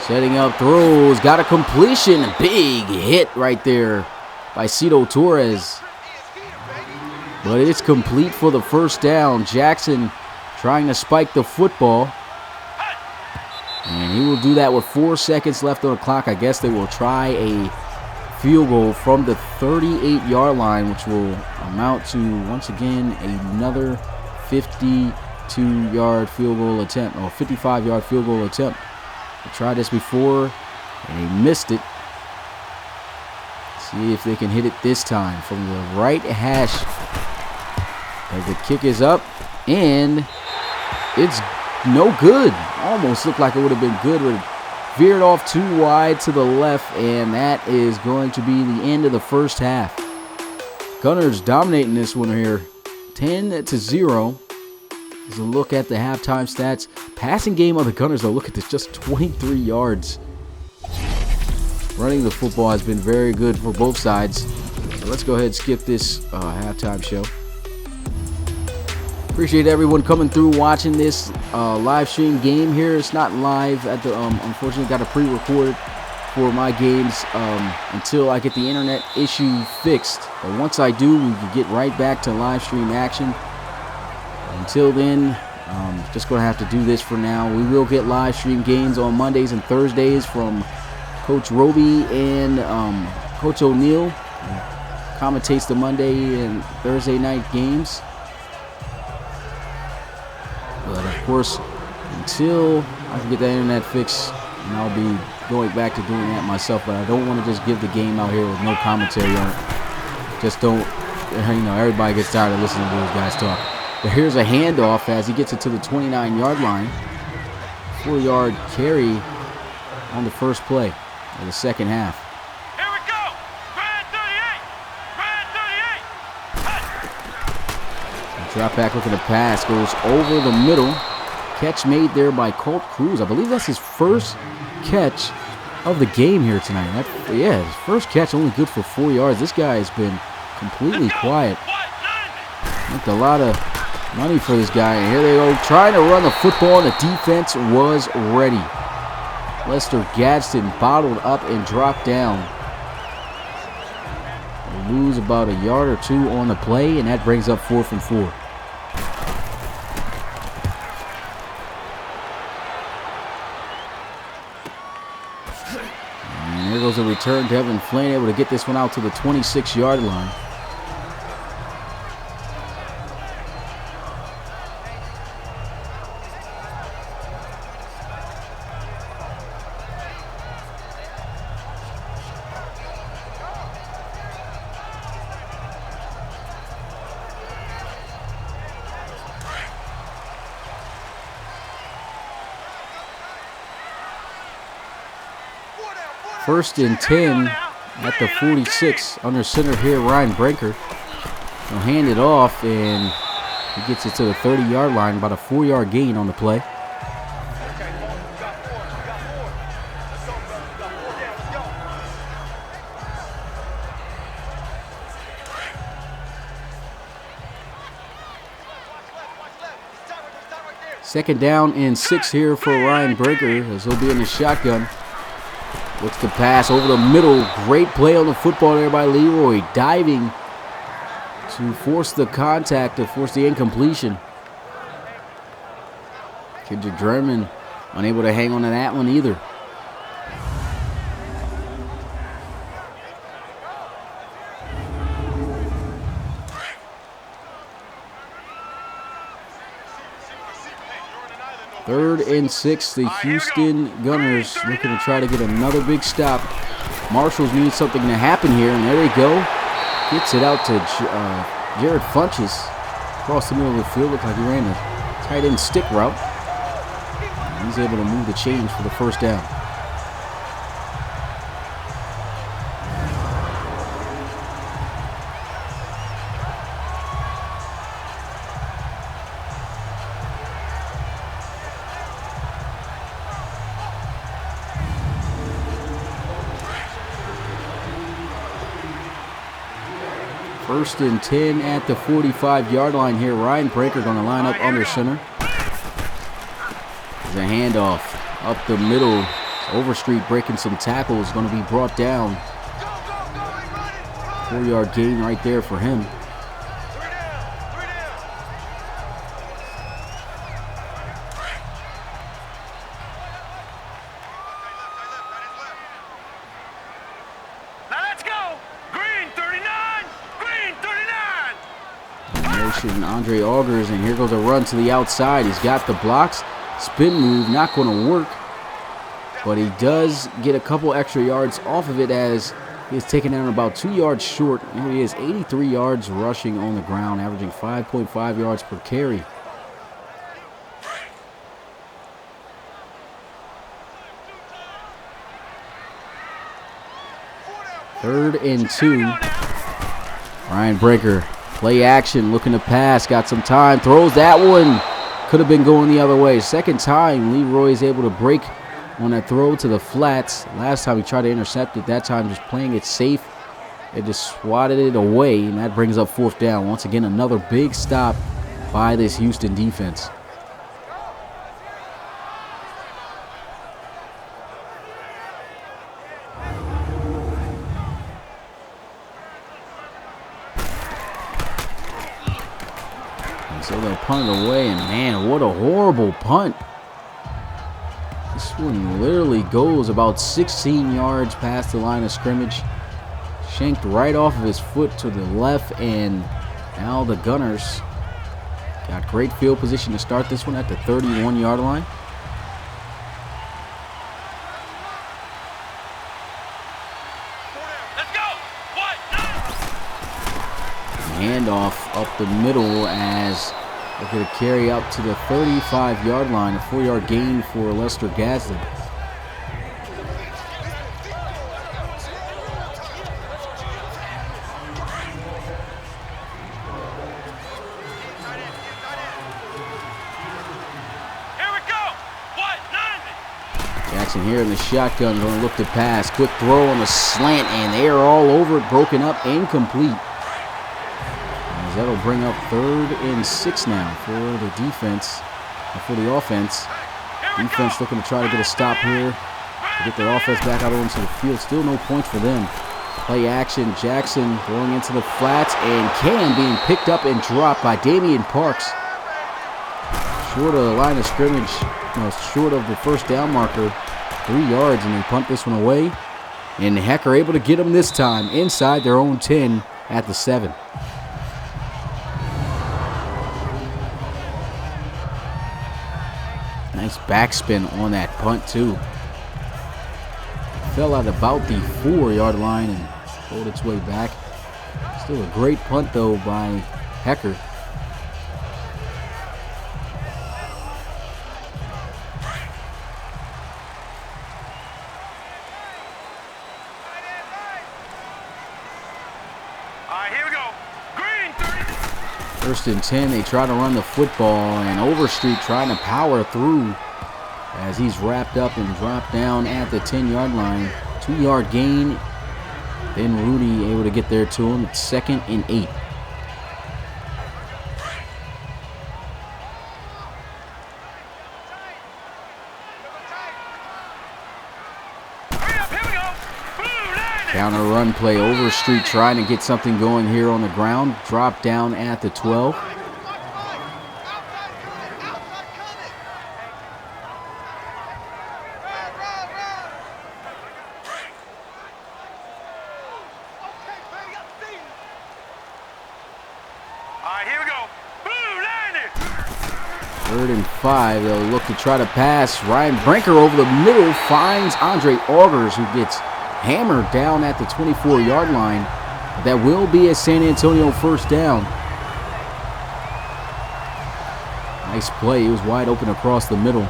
Setting up throws. Got a completion. Big hit right there by Cito Torres. But it's complete for the first down. Jackson trying to spike the football. And he will do that with 4 seconds left on the clock. I guess they will try a field goal from the 38-yard line, which will amount to, once again, another 52-yard field goal attempt, or 55-yard field goal attempt. They tried this before, and he missed it. See if they can hit it this time from the right hash. As the kick is up, and it's no good. Almost looked like it would have been good, but it veered off too wide to the left, and that is going to be the end of the first half. Gunners dominating this one here, 10-0. As a look at the halftime stats, passing game of the Gunners, though, look at this, just 23 yards. Running the football has been very good for both sides. So let's go ahead and skip this halftime show. Appreciate everyone coming through watching this live stream game here. It's not live at the unfortunately got a pre-recorded for my games until I get the internet issue fixed. But once I do, we can get right back to live stream action. Until then, just gonna have to do this for now. We will get live stream games on Mondays and Thursdays from Coach Roby and Coach O'Neill. Commentates the Monday and Thursday night games. But of course, until I can get that internet fixed, and I'll be going back to doing that myself. But I don't want to just give the game out here with no commentary on it. Just don't, everybody gets tired of listening to those guys talk. But here's a handoff as he gets it to the 29-yard line. 4-yard carry on the first play of the second half. Here we go! Grand 38! Grand 38! The drop back looking to pass goes over the middle. Catch made there by Colt Cruz. I believe that's his first catch of the game here tonight. His first catch, only good for 4 yards. This guy has been completely quiet. Looked a lot of money for this guy. And here they go, trying to run the football, and the defense was ready. Lester Gadsden bottled up and dropped down. They lose about a yard or two on the play, and that brings up 4th and 4. And there goes a return. Devin Flynn able to get this one out to the 26-yard line. First and 10 at the 46 under center here, Ryan Brinker. He'll hand it off, and he gets it to the 30-yard line, about a 4-yard gain on the play. Second down and 6 here for Ryan Breaker as he'll be in the shotgun. Looks to pass over the middle. Great play on the football there by Leroy. Diving to force the contact, to force the incompletion. Kendrick Drummond unable to hang on to that one either. Third and 6, the Houston Gunners looking to try to get another big stop. Marshalls need something to happen here, and there they go. Gets it out to Jared Funches across the middle of the field. Looked like he ran a tight end stick route. And he's able to move the chains for the first down. First and 10 at the 45-yard line here. Ryan Breaker going to line up under center. There's a handoff up the middle. Overstreet breaking some tackles. Going to be brought down. 4-yard gain right there for him. Andre Augers, and here goes a run to the outside. He's got the blocks. Spin move, not going to work. But he does get a couple extra yards off of it as he is taken down about 2 yards short. Here he is, 83 yards rushing on the ground, averaging 5.5 yards per carry. Third and 2. Ryan Breaker. Play action, looking to pass, got some time, throws that one. Could have been going the other way. Second time, Leroy is able to break on that throw to the flats. Last time he tried to intercept it, that time just playing it safe. It just swatted it away, and that brings up fourth down. Once again, another big stop by this Houston defense. So they'll punt it away, and man, what a horrible punt. This one literally goes about 16 yards past the line of scrimmage. Shanked right off of his foot to the left, and now the Gunners got great field position to start this one at the 31-yard line. Handoff up the middle as they're going to carry up to the 35-yard line, a 4-yard gain for Lester Gadsden. Jackson here in the shotgun, going to look to pass. Quick throw on the slant, and they are all over it, broken up, incomplete. That'll bring up 3rd and 6 now for the defense, for the offense. Defense looking to try to get a stop here, to get their offense back out onto the field. Still no points for them. Play action, Jackson going into the flats, and Cam being picked up and dropped by Damian Parks. Short of the line of scrimmage, short of the first down marker, 3 yards, and they punt this one away. And Hecker able to get them this time inside their own 10 at the 7. Nice backspin on that punt, too. Fell out about the 4-yard line and pulled its way back. Still a great punt, though, by Hecker. Here we go. Green 30. First and 10, they try to run the football, and Overstreet trying to power through as he's wrapped up and dropped down at the 10-yard line. 2-yard gain. Then Rudy able to get there to him. It's 2nd and 8. Counter run play. Overstreet trying to get something going here on the ground. Drop down at the 12. Here we go. Boom, landed. 3rd and 5. They'll look to try to pass. Ryan Brinker over the middle finds Andre Augers, who gets hammered down at the 24-yard line. That will be a San Antonio first down. Nice play. He was wide open across the middle.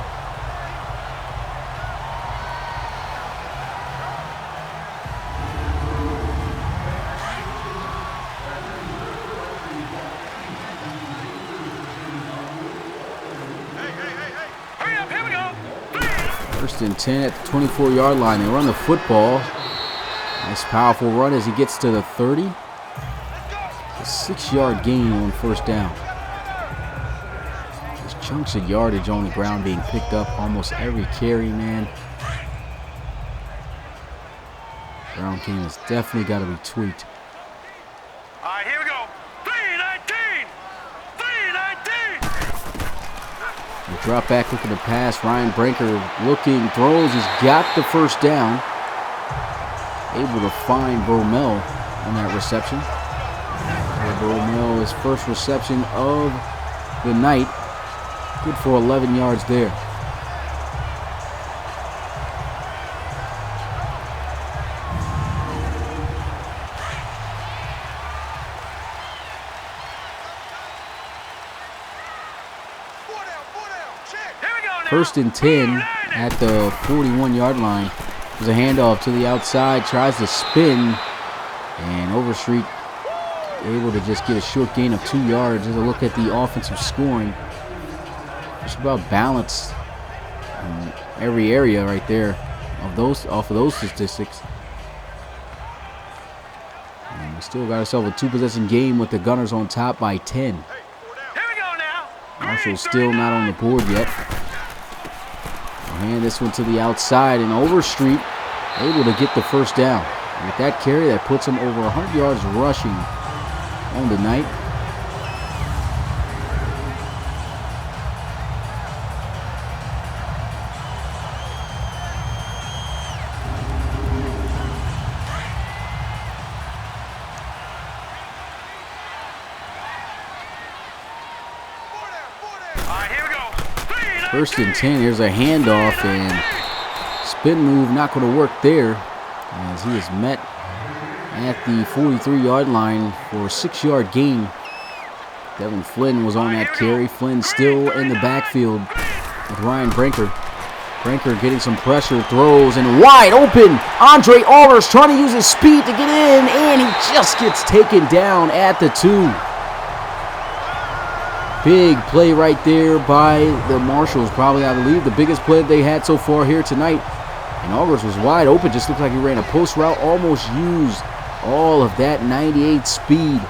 Hurry up, here we go. 1st and 10 at the 24-yard line. They run the football. Nice powerful run as he gets to the 30. A 6-yard gain on first down. Just chunks of yardage on the ground being picked up almost every carry, man. Ground game has definitely got to be tweaked. Here we go. 319. 319. The drop back looking to pass. Ryan Brinker looking, throws. He's got the first down. Able to find Bromell on that reception. Bromell, his first reception of the night. Good for 11 yards there. Here we go now. 1st and 10 at the 41-yard line. There's a handoff to the outside, tries to spin, and Overstreet able to just get a short gain of 2 yards. There's a look at the offensive scoring. Just about balanced in every area right there off of those statistics. And we still got ourselves a 2-possession game with the Gunners on top by 10. Here we go now. Marshall still not on the board yet. We'll hand this one to the outside, and Overstreet able to get the first down. And with that carry, that puts him over 100 yards rushing on the night. Here we go. 1st and 10. Here's a handoff, and spin move not going to work there as he is met at the 43-yard line for a 6-yard gain. Devin Flynn was on that carry. Flynn still in the backfield with Ryan Brinker. Brinker getting some pressure, throws, and wide open. Andre Augers trying to use his speed to get in, and he just gets taken down at the 2. Big play right there by the Marshals. Probably, I believe, the biggest play they had so far here tonight. And Augers was wide open. Just looked like he ran a post route. Almost used all of that 98 speed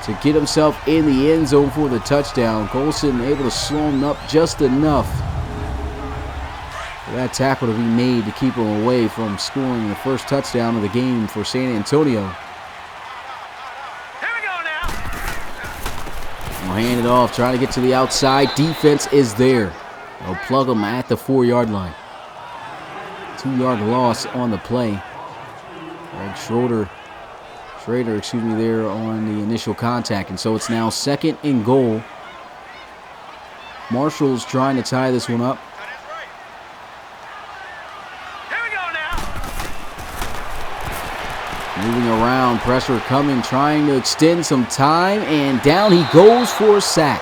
to get himself in the end zone for the touchdown. Golson able to slow him up just enough for that tackle to be made to keep him away from scoring the first touchdown of the game for San Antonio. We'll hand it off, trying to get to the outside. Defense is there. They'll plug him at the 4-yard line. 2-yard loss on the play. Greg Schrader, there on the initial contact. And so it's now 2nd and goal. Marshall's trying to tie this one up. Moving around, pressure coming, trying to extend some time, and down he goes for a sack.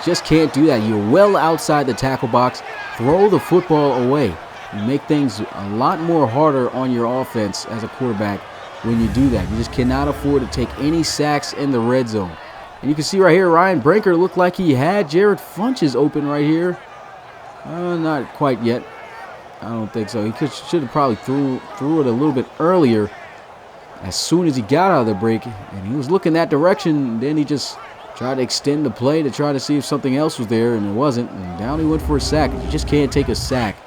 Just can't do that. You're well outside the tackle box. Throw the football away. You make things a lot more harder on your offense as a quarterback when you do that. You just cannot afford to take any sacks in the red zone. And you can see right here, Ryan Brinker looked like he had Jared Funches open right here. Not quite yet. I don't think so. He should have probably threw it a little bit earlier as soon as he got out of the break. And he was looking that direction. Then he just tried to extend the play to try to see if something else was there, and it wasn't. And down he went for a sack. You just can't take a sack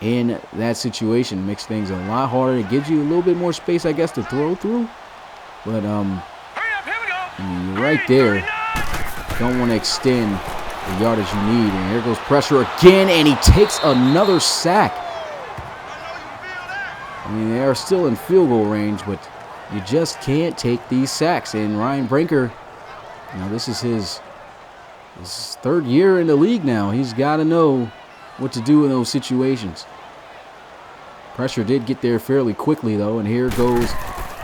in that situation. Makes things a lot harder. It gives you a little bit more space, I guess, to throw through. But Hurry up, here we go. I mean, you're right there. Don't want to extend the yardage you need. And here goes pressure again, and he takes another sack. I mean, they are still in field goal range, but you just can't take these sacks. And Ryan Brinker, this is his third year in the league now. He's got to know what to do in those situations. Pressure did get there fairly quickly, though, and here goes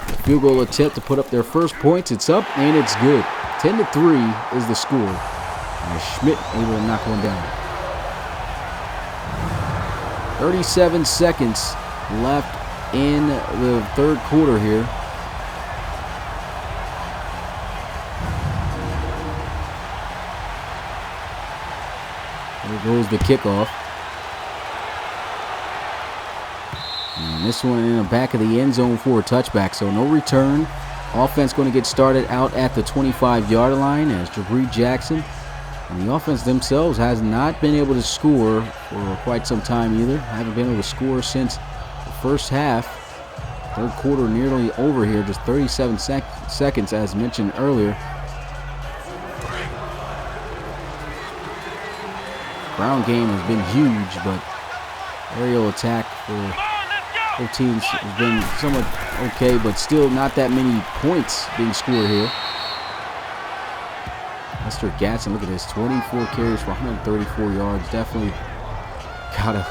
the field goal attempt to put up their first points. It's up, and it's good. 10-3 is the score. And Schmidt able to knock one down. 37 seconds left in the third quarter here. There goes the kickoff. And this one in the back of the end zone for a touchback, so no return. Offense going to get started out at the 25-yard line as Jabri Jackson. And the offense themselves has not been able to score for quite some time either. Haven't been able to score since the first half. Third quarter nearly over here, just 37 seconds as mentioned earlier. Ground game has been huge, but aerial attack for both teams has been somewhat okay, but still not that many points being scored here. Lester Gatson, look at this, 24 carries for 134 yards. Definitely gotta,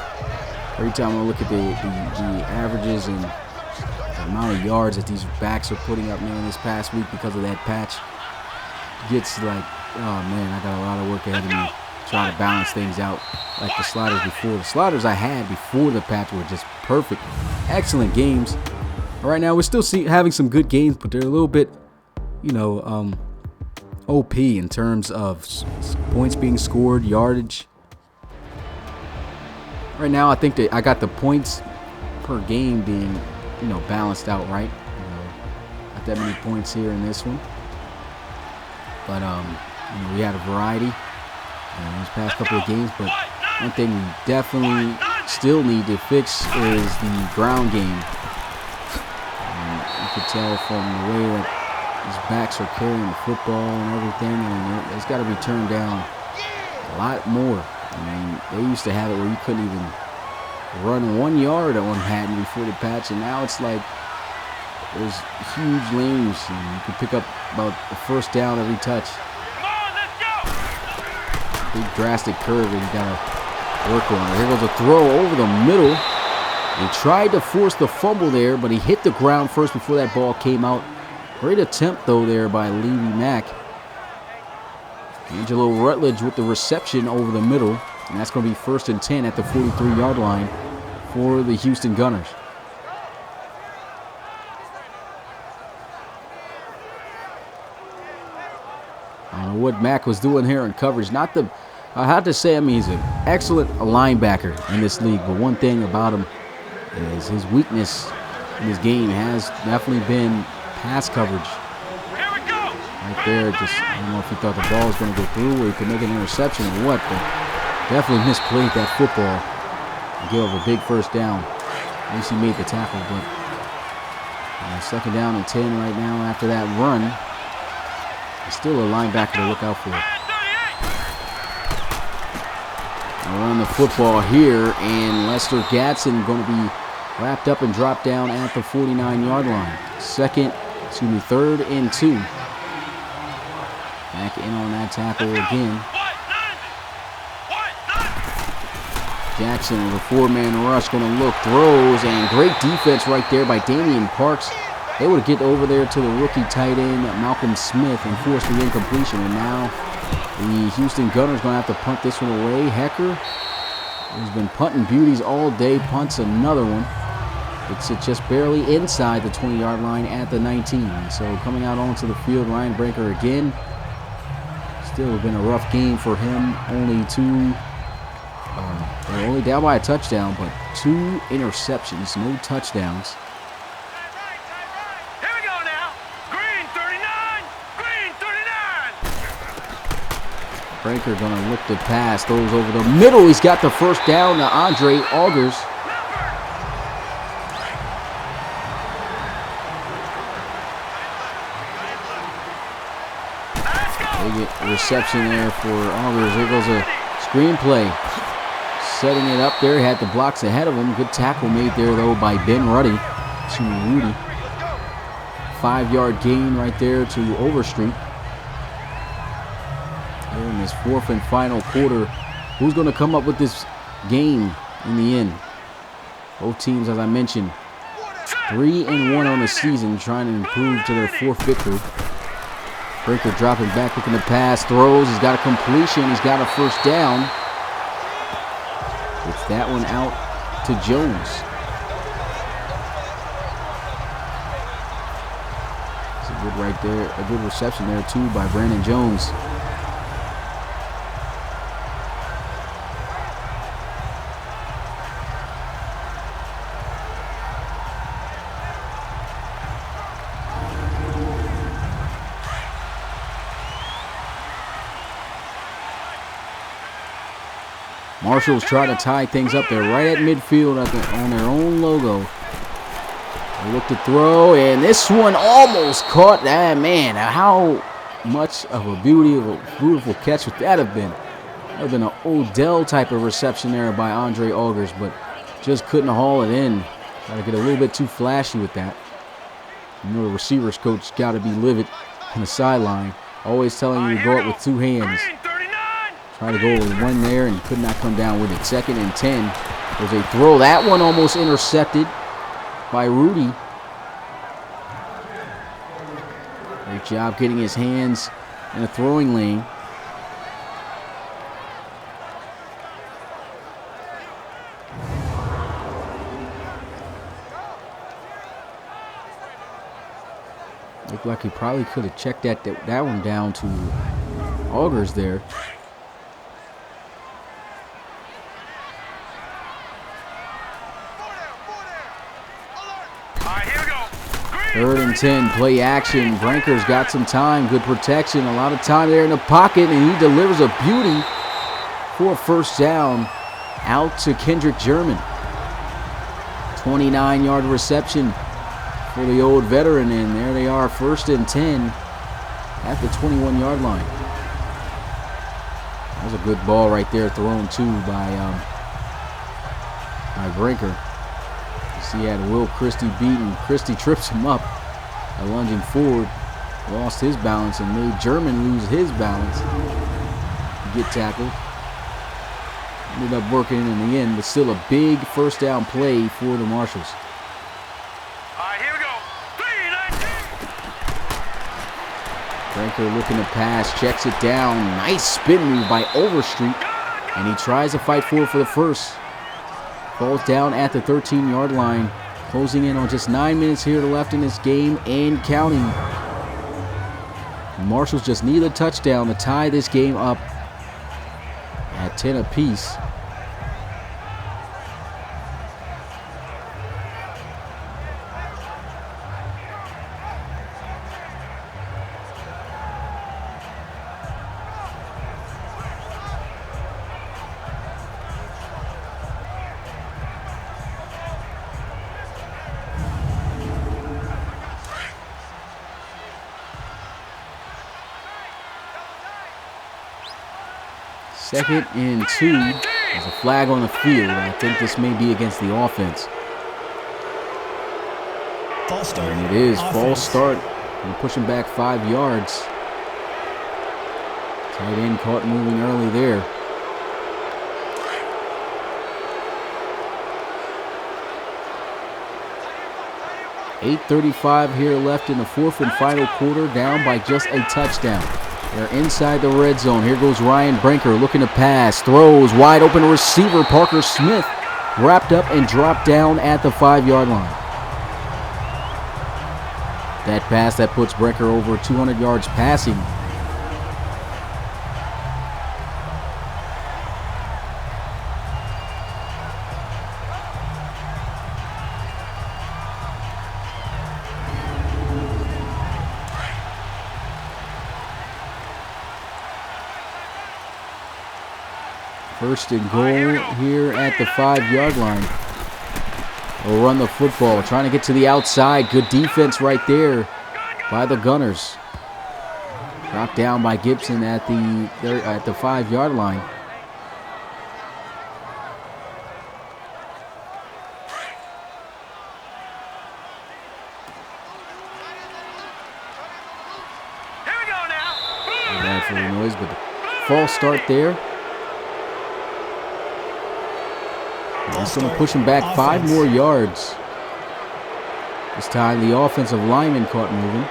every time I look at the averages and the amount of yards that these backs are putting up, man, this past week because of that patch, gets like, oh man, I got a lot of work ahead of me trying to balance things out like the Sliders before. The Sliders I had before the patch were just perfect, excellent games. Right now we're still having some good games, but they're a little bit, OP in terms of points being scored, yardage. Right now I think that I got the points per game being, balanced out right. Not that many points here in this one, but we had a variety in these past couple of games. But one thing we definitely still need to fix is the ground game. You could tell from the way that these backs are carrying the football and everything, and it's got to be turned down a lot more. I mean, they used to have it where you couldn't even run 1 yard on Hatton before the patch, and now it's like there's huge lanes, and you can pick up about a first down every touch. Big drastic curve that you gotta work on. Here goes a throw over the middle. He tried to force the fumble there, but he hit the ground first before that ball came out. Great attempt though there by Levy Mack. Angelo Rutledge with the reception over the middle, and that's going to be 1st and 10 at the 43-yard line for the Houston Gunners. I don't know what Mack was doing here in coverage. I have to say, he's an excellent linebacker in this league, but one thing about him is his weakness in his game has definitely been pass coverage. Right there, I don't know if he thought the ball was going to go through or he could make an interception or what, but definitely misplayed that football and gave up a big first down. At least he made the tackle, but 2nd down and 10 right now after that run. He's still a linebacker to look out for. We'll run the football here, and Lester Gatson going to be wrapped up and dropped down at the 49-yard line. 3rd and 2. Back in on that tackle again. Jackson with a 4-man rush, going to look, throws, and great defense right there by Damian Parks. They would get over there to the rookie tight end, Malcolm Smith, and force the incompletion. And now the Houston Gunners going to have to punt this one away. Hecker, who's been punting beauties all day, punts another one. It's just barely inside the 20-yard line at the 19. So coming out onto the field, Ryan Brinker again. Still been a rough game for him. They're only down by a touchdown, but 2 interceptions, no touchdowns. Here we go now. Green 39. Green 39. Brinker gonna look to pass, throws over the middle. He's got the first down to Andre Augers. Big reception there for Augers. Here goes a screenplay. Setting it up there. Had the blocks ahead of him. Good tackle made there, though, by Ben Ruddy to Rudy. 5-yard gain right there to Overstreet. Here in this fourth and final quarter, who's going to come up with this game in the end? Both teams, as I mentioned, 3-1 on the season, trying to improve to their 4th victory. Brinker dropping back, looking to pass, throws. He's got a completion. He's got a first down. It's that one out to Jones. It's a good right there, a good reception there too by Brandon Jones. Marshall's trying to tie things up there right at midfield on their own logo. They look to throw, and this one almost caught that. Man, how much of a beautiful catch would that have been? That would have been an Odell type of reception there by Andre Augers, but just couldn't haul it in. Got to get a little bit too flashy with that. You know, the receivers coach got to be livid on the sideline, always telling you to go up with 2 hands. Try to go with one there and could not come down with it. 2nd and 10. There's a throw. That one almost intercepted by Rudy. Great job getting his hands in a throwing lane. Looked like he probably could have checked that one down to Augers there. Third and 10, play action. Branker's got some time, good protection, a lot of time there in the pocket, and he delivers a beauty for a first down out to Kendrick German. 29-yard reception for the old veteran, and there they are, 1st and 10 at the 21-yard line. That was a good ball right there, thrown too by Brinker. He had Will Christie beaten. Christie trips him up by lunging forward, lost his balance and made German lose his balance. Get tackled. Ended up working in the end, but still a big first down play for the Marshalls. All right, here we go. 3-19. Franker looking to pass, checks it down. Nice spin move by Overstreet, and he tries to fight for the first. Falls down at the 13-yard line. Closing in on just 9 minutes here left in this game and counting. The Marshalls just need a touchdown to tie this game up at 10 apiece. Second and 2. There's a flag on the field. I think this may be against the offense. False start. And it is. False start. We're pushing back 5 yards. Tight end caught moving early there. .8:35 here left in the 4th and final quarter, down by just a touchdown. They're inside the red zone. Here goes Ryan Brinker looking to pass. Throws wide open receiver. Parker Smith wrapped up and dropped down at the 5-yard line. That pass that puts Brinker over 200 yards passing. First and goal here at the 5-yard line. They'll run the football, trying to get to the outside. Good defense right there by the Gunners. Knocked down by Gibson at the 5-yard line. Here we go now. Bad for the noise, but the false start there. That's going to push him back 5 more yards. This time the offensive lineman caught moving.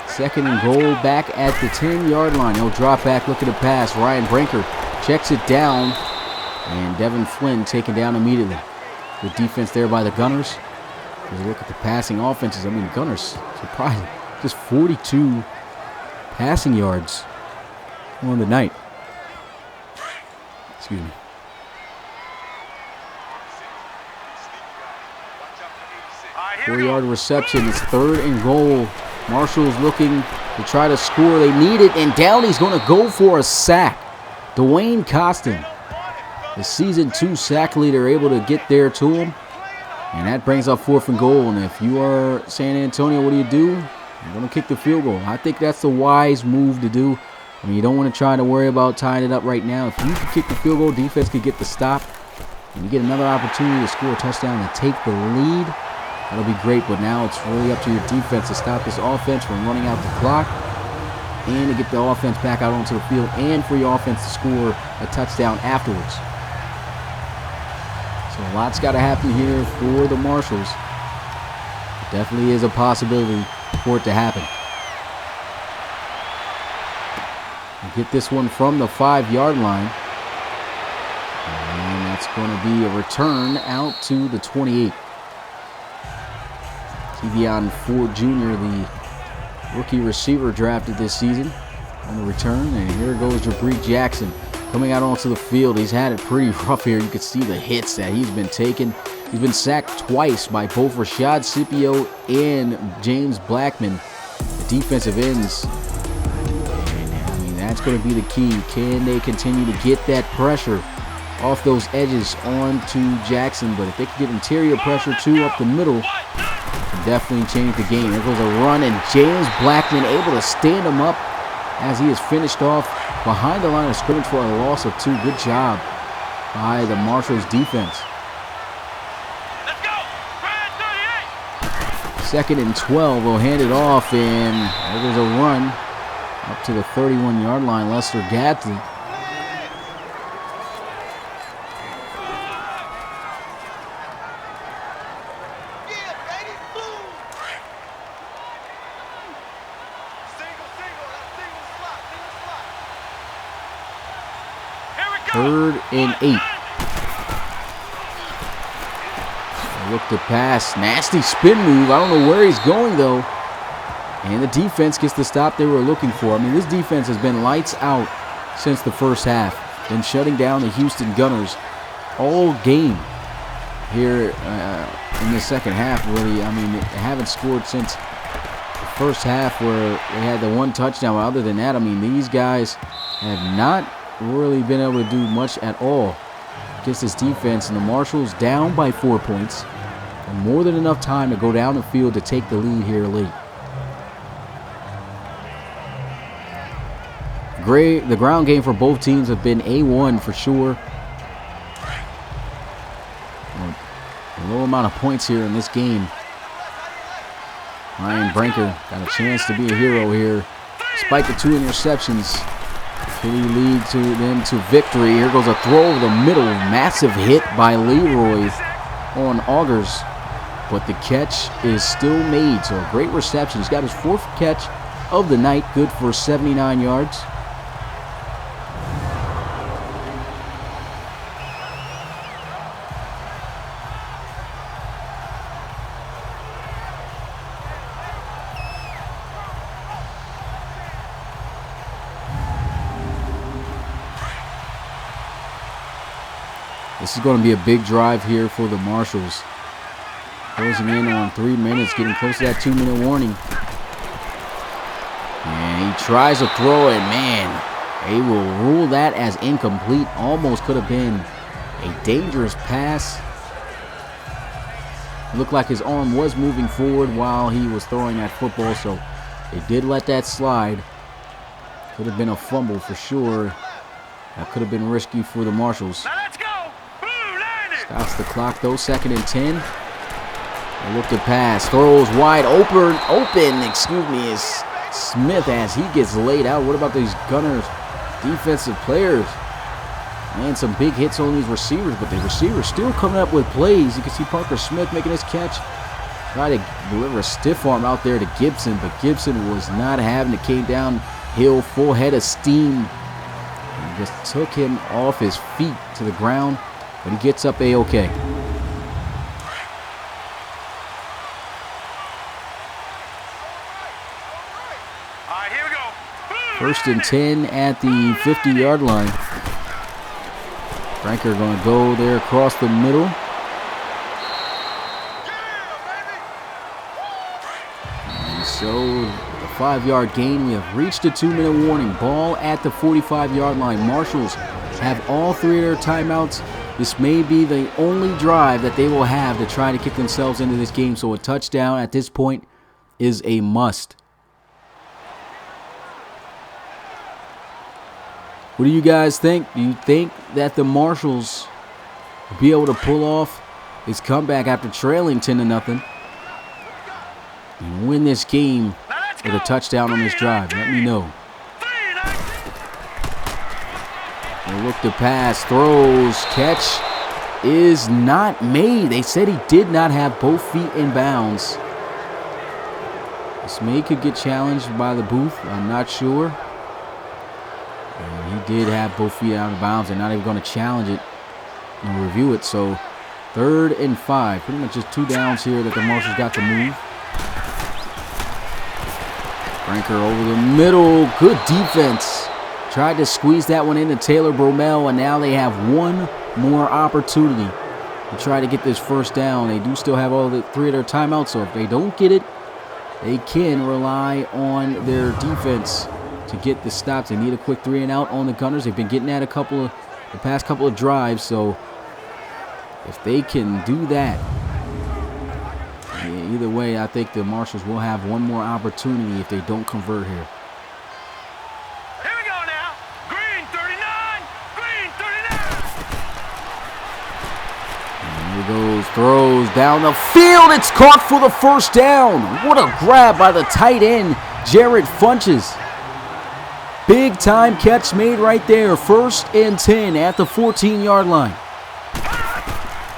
Second and goal back at the 10-yard line. He'll drop back, look at the pass. Ryan Brinker checks it down. And Devin Flynn taken down immediately. Good defense there by the Gunners. As you look at the passing offenses, I mean, Gunners, surprising. Just 42 passing yards on the night. Excuse me. 4-yard reception. It's 3rd and goal. Marshall's looking to try to score. They need it, and Downey's going to go for a sack. Dwayne Costin, the season 2 sack leader, able to get there to him. And that brings up 4th and goal. And if you are San Antonio, what do? You're going to kick the field goal. I think that's the wise move to do. I mean, you don't want to try to worry about tying it up right now. If you can kick the field goal, defense could get the stop. And you get another opportunity to score a touchdown and take the lead. That'll be great, but now it's really up to your defense to stop this offense from running out the clock and to get the offense back out onto the field and for your offense to score a touchdown afterwards. So a lot's got to happen here for the Marshalls. It definitely is a possibility for it to happen. We'll get this one from the 5-yard line. And that's going to be a return out to the 28. Kevion Ford Jr., the rookie receiver drafted this season, on the return. And here goes Jabri Jackson coming out onto the field. He's had it pretty rough here. You can see the hits that he's been taking. He's been sacked twice by both Rashad Scipio and James Blackman, the defensive ends. And I mean, that's going to be the key. Can they continue to get that pressure off those edges onto Jackson? But if they can get interior pressure too up the middle, definitely change the game. There goes a run, and James Blackman able to stand him up as he is finished off behind the line of scrimmage for a loss of 2. Good job by the Marshalls defense. Let's go. 2nd and 12. They'll hand it off, and there goes a run up to the 31-yard line. Lester Gadsden. Third and 8. Look to pass. Nasty spin move. I don't know where he's going, though. And the defense gets the stop they were looking for. I mean, this defense has been lights out since the first half. Been shutting down the Houston Gunners all game here in the second half, really. I mean, they haven't scored since the first half where they had the 1 touchdown. Other than that, I mean, these guys have not really been able to do much at all against this defense, and the Marshalls down by 4 points and more than enough time to go down the field to take the lead here late. The ground game for both teams have been A1 for sure. A low amount of points here in this game. Ryan Brinker got a chance to be a hero here despite the 2 interceptions. Can he lead them to victory? Here goes a throw over the middle. Massive hit by Leroy on Augers. But the catch is still made. So a great reception. He's got his 4th catch of the night. Good for 79 yards. This is going to be a big drive here for the Marshalls. Closing in on 3 minutes, getting close to that 2-minute warning. And he tries to throw it, man. They will rule that as incomplete. Almost could have been A dangerous pass. It looked like his arm was moving forward while he was throwing that football, so they did let that slide. Could have been a fumble for sure. That could have been risky for the Marshals. Now let's go. Stops the clock though, 2nd and 10. They look to pass, throws wide open, is Smith as he gets laid out. What about these Gunners defensive players? And some big hits on these receivers, but the receivers still coming up with plays. You can see Parker Smith making his catch. Try to deliver a stiff arm out there to Gibson, but Gibson was not having it. Came downhill, full head of steam. And just took him off his feet to the ground, but he gets up A-OK. All right, here we go. 1st and 10 at the 50-yard line. Franker going to go there across the middle. And so the 5-yard gain. We have reached a 2-minute warning. Ball at the 45-yard line. Marshals have all 3 of their timeouts. This may be the only drive that they will have to try to kick themselves into this game. So a touchdown at this point is a must. What do you guys think? Do you think that the Marshals will be able to pull off this comeback after trailing 10-0 and win this game with a touchdown on this drive? Let me know. They look to pass, throws, catch is not made. They said he did not have both feet in bounds. This may could get challenged by the booth. I'm not sure. And he did have both feet out of bounds. They're not even going to challenge it and review it. So 3rd and 5. Pretty much just 2 downs here that the Marshals got to move. Franker over the middle. Good defense. Tried to squeeze that one into Taylor Bromell, and now they have one more opportunity to try to get this 1st down. They do still have all 3 of their timeouts, so if they don't get it, they can rely on their defense to get the stops. They need a quick 3 and out on the Gunners. They've been getting that the past couple of drives, so if they can do that, yeah, either way, I think the Marshals will have one more opportunity if they don't convert here. Here we go now. Green 39. Green 39. And here goes, throws down the field. It's caught for the 1st down. What a grab by the tight end, Jared Funches. Big time catch made right there. 1st and 10 at the 14-yard line.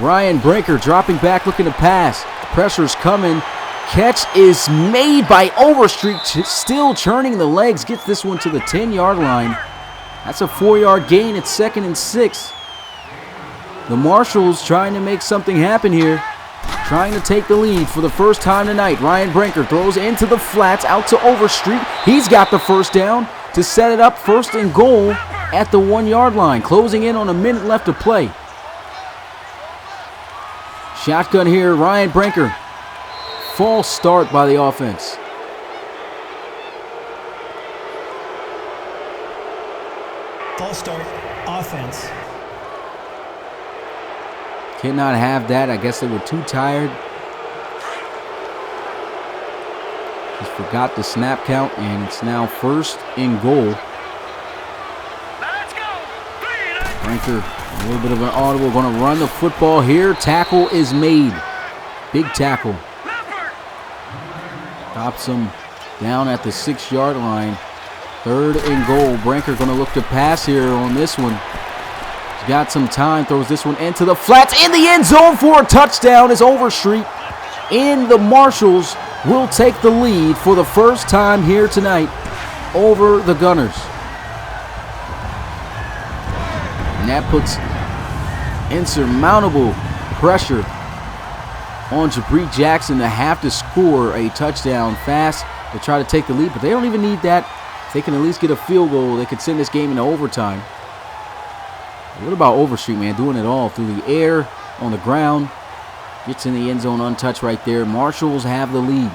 Ryan Brinker dropping back, looking to pass. Pressure's coming. Catch is made by Overstreet, still churning the legs. Gets this one to the 10-yard line. That's a 4-yard gain. It's 2nd and 6. The Marshals trying to make something happen here. Trying to take the lead for the first time tonight. Ryan Brinker throws into the flats, out to Overstreet. He's got the 1st down to set it up, 1st and goal at the 1-yard line. Closing in on a minute left to play. Shotgun here, Ryan Brinker. False start by the offense. False start, offense. Cannot have that. I guess they were too tired. Just forgot the snap count, and it's now 1st and goal. Let's go. Brinker, a little bit of an audible, going to run the football here. Tackle is made. Big tackle. Stops him down at the 6-yard line. 3rd and goal. Brinker going to look to pass here on this one. He's got some time. Throws this one into the flats. In the end zone for a touchdown is Overstreet. And the Marshals will take the lead for the first time here tonight over the Gunners. And that puts insurmountable pressure on Jabri Jackson to have to score a touchdown fast to try to take the lead. But they don't even need that. If they can at least get a field goal, they could send this game into overtime. What about Overstreet, man? Doing it all through the air, on the ground. Gets in the end zone untouched right there. Marshals have the lead.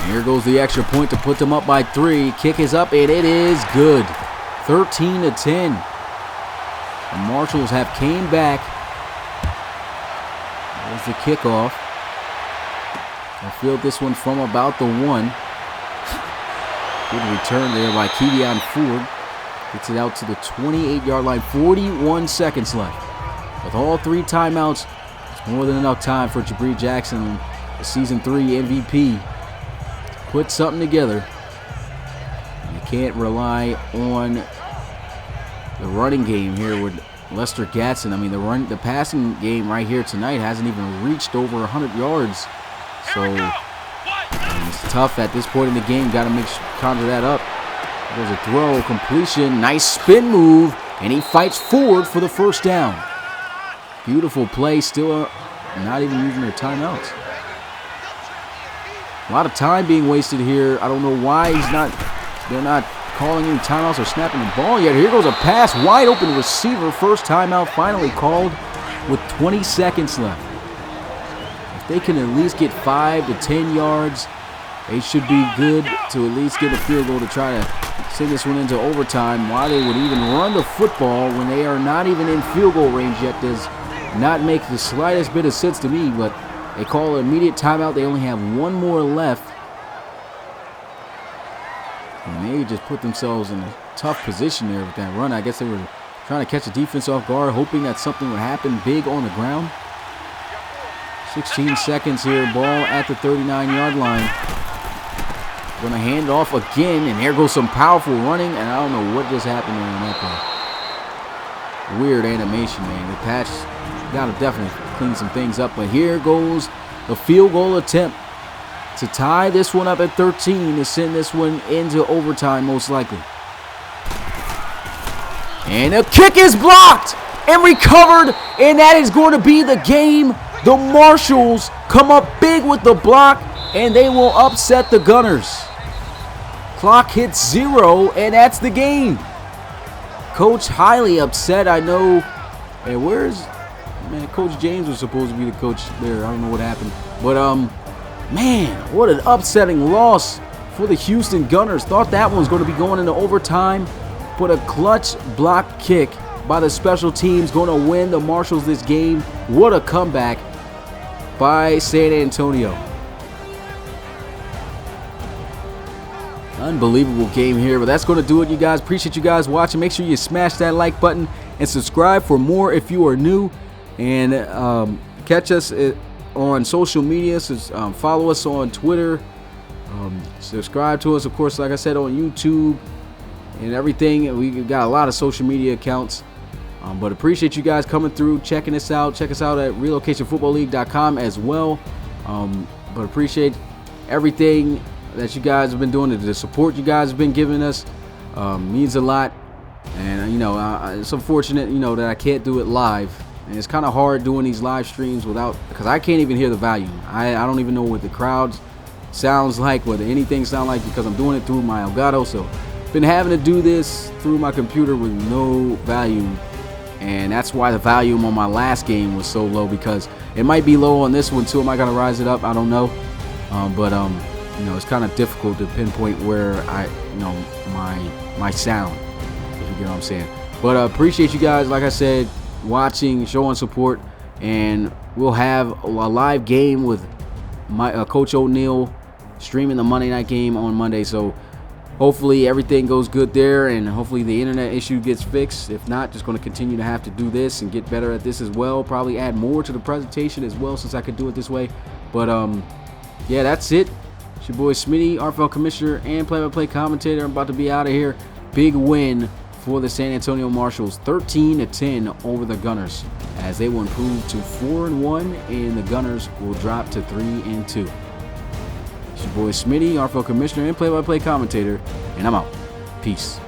Here goes the extra point to put them up by 3. Kick is up, and it is good. 13-10. The Marshals have came back. There's the kickoff. They'll field this one from about the 1. Good return there by Kevion Ford. Gets it out to the 28-yard line. 41 seconds left. With all 3 timeouts, it's more than enough time for Jabri Jackson, the Season 3 MVP, to put something together. You can't rely on the running game here with Lester Gatson. I mean, the passing game right here tonight hasn't even reached over 100 yards. So it's tough at this point in the game. Got to conjure that up. There's a throw, completion, nice spin move, and he fights forward for the first down. Beautiful play, still not even using their timeouts. A lot of time being wasted here. I don't know why they're not calling any timeouts or snapping the ball yet. Here goes a pass, wide open receiver. First timeout finally called with 20 seconds left. If they can at least get 5 to 10 yards, they should be good to at least get a field goal to try to send this one into overtime. Why they would even run the football when they are not even in field goal range yet does not make the slightest bit of sense to me, but they call an immediate timeout. They only have 1 more left. And they just put themselves in a tough position there with that run. I guess they were trying to catch the defense off guard, hoping that something would happen big on the ground. 16 seconds here, ball at the 39-yard line. Going to hand it off again, and there goes some powerful running, and I don't know what just happened there in that play. Weird animation, man. The patch got to definitely clean some things up, but here goes the field goal attempt to tie this one up at 13 to send this one into overtime most likely. And a kick is blocked and recovered, and that is going to be the game. The Marshals come up big with the block, and they will upset the Gunners. Clock hits 0, and that's the game. Coach highly upset, I know. And man, Coach James was supposed to be the coach there. I don't know what happened. But, man, what an upsetting loss for the Houston Gunners. Thought that one was going to be going into overtime. But a clutch block kick by the special teams going to win the Marshals this game. What a comeback by San Antonio. Unbelievable game here, but that's going to do it, you guys. Appreciate you guys watching. Make sure you smash that like button and subscribe for more if you are new. And catch us on social media. So, follow us on Twitter. Subscribe to us, of course, like I said, on YouTube and everything. We got a lot of social media accounts. But appreciate you guys coming through, checking us out. Check us out at relocationfootballleague.com as well. But appreciate everything that you guys have been doing. The support you guys have been giving us means a lot. And, it's unfortunate, that I can't do it live. And it's kind of hard doing these live streams because I can't even hear the volume. I don't even know what the crowd sounds like, whether anything sounds like, because I'm doing it through my Elgato. So, been having to do this through my computer with no volume. And that's why the volume on my last game was so low, because it might be low on this one too. Am I going to rise it up? I don't know. It's kind of difficult to pinpoint where my sound, if you get what I'm saying. But appreciate you guys, like I said, watching, showing support, and we'll have a live game with my Coach O'Neal streaming the Monday night game on Monday. So hopefully everything goes good there, and hopefully the internet issue gets fixed. If not, just going to continue to have to do this and get better at this as well. Probably add more to the presentation as well, since I could do it this way. But yeah, that's it. It's your boy Smitty, RFL commissioner and play-by-play commentator. I'm about to be out of here. Big win for the San Antonio Marshals, 13-10 over the Gunners, as they will improve to 4-1, and the Gunners will drop to 3-2. It's your boy Smitty, RFL commissioner and play-by-play commentator, and I'm out. Peace.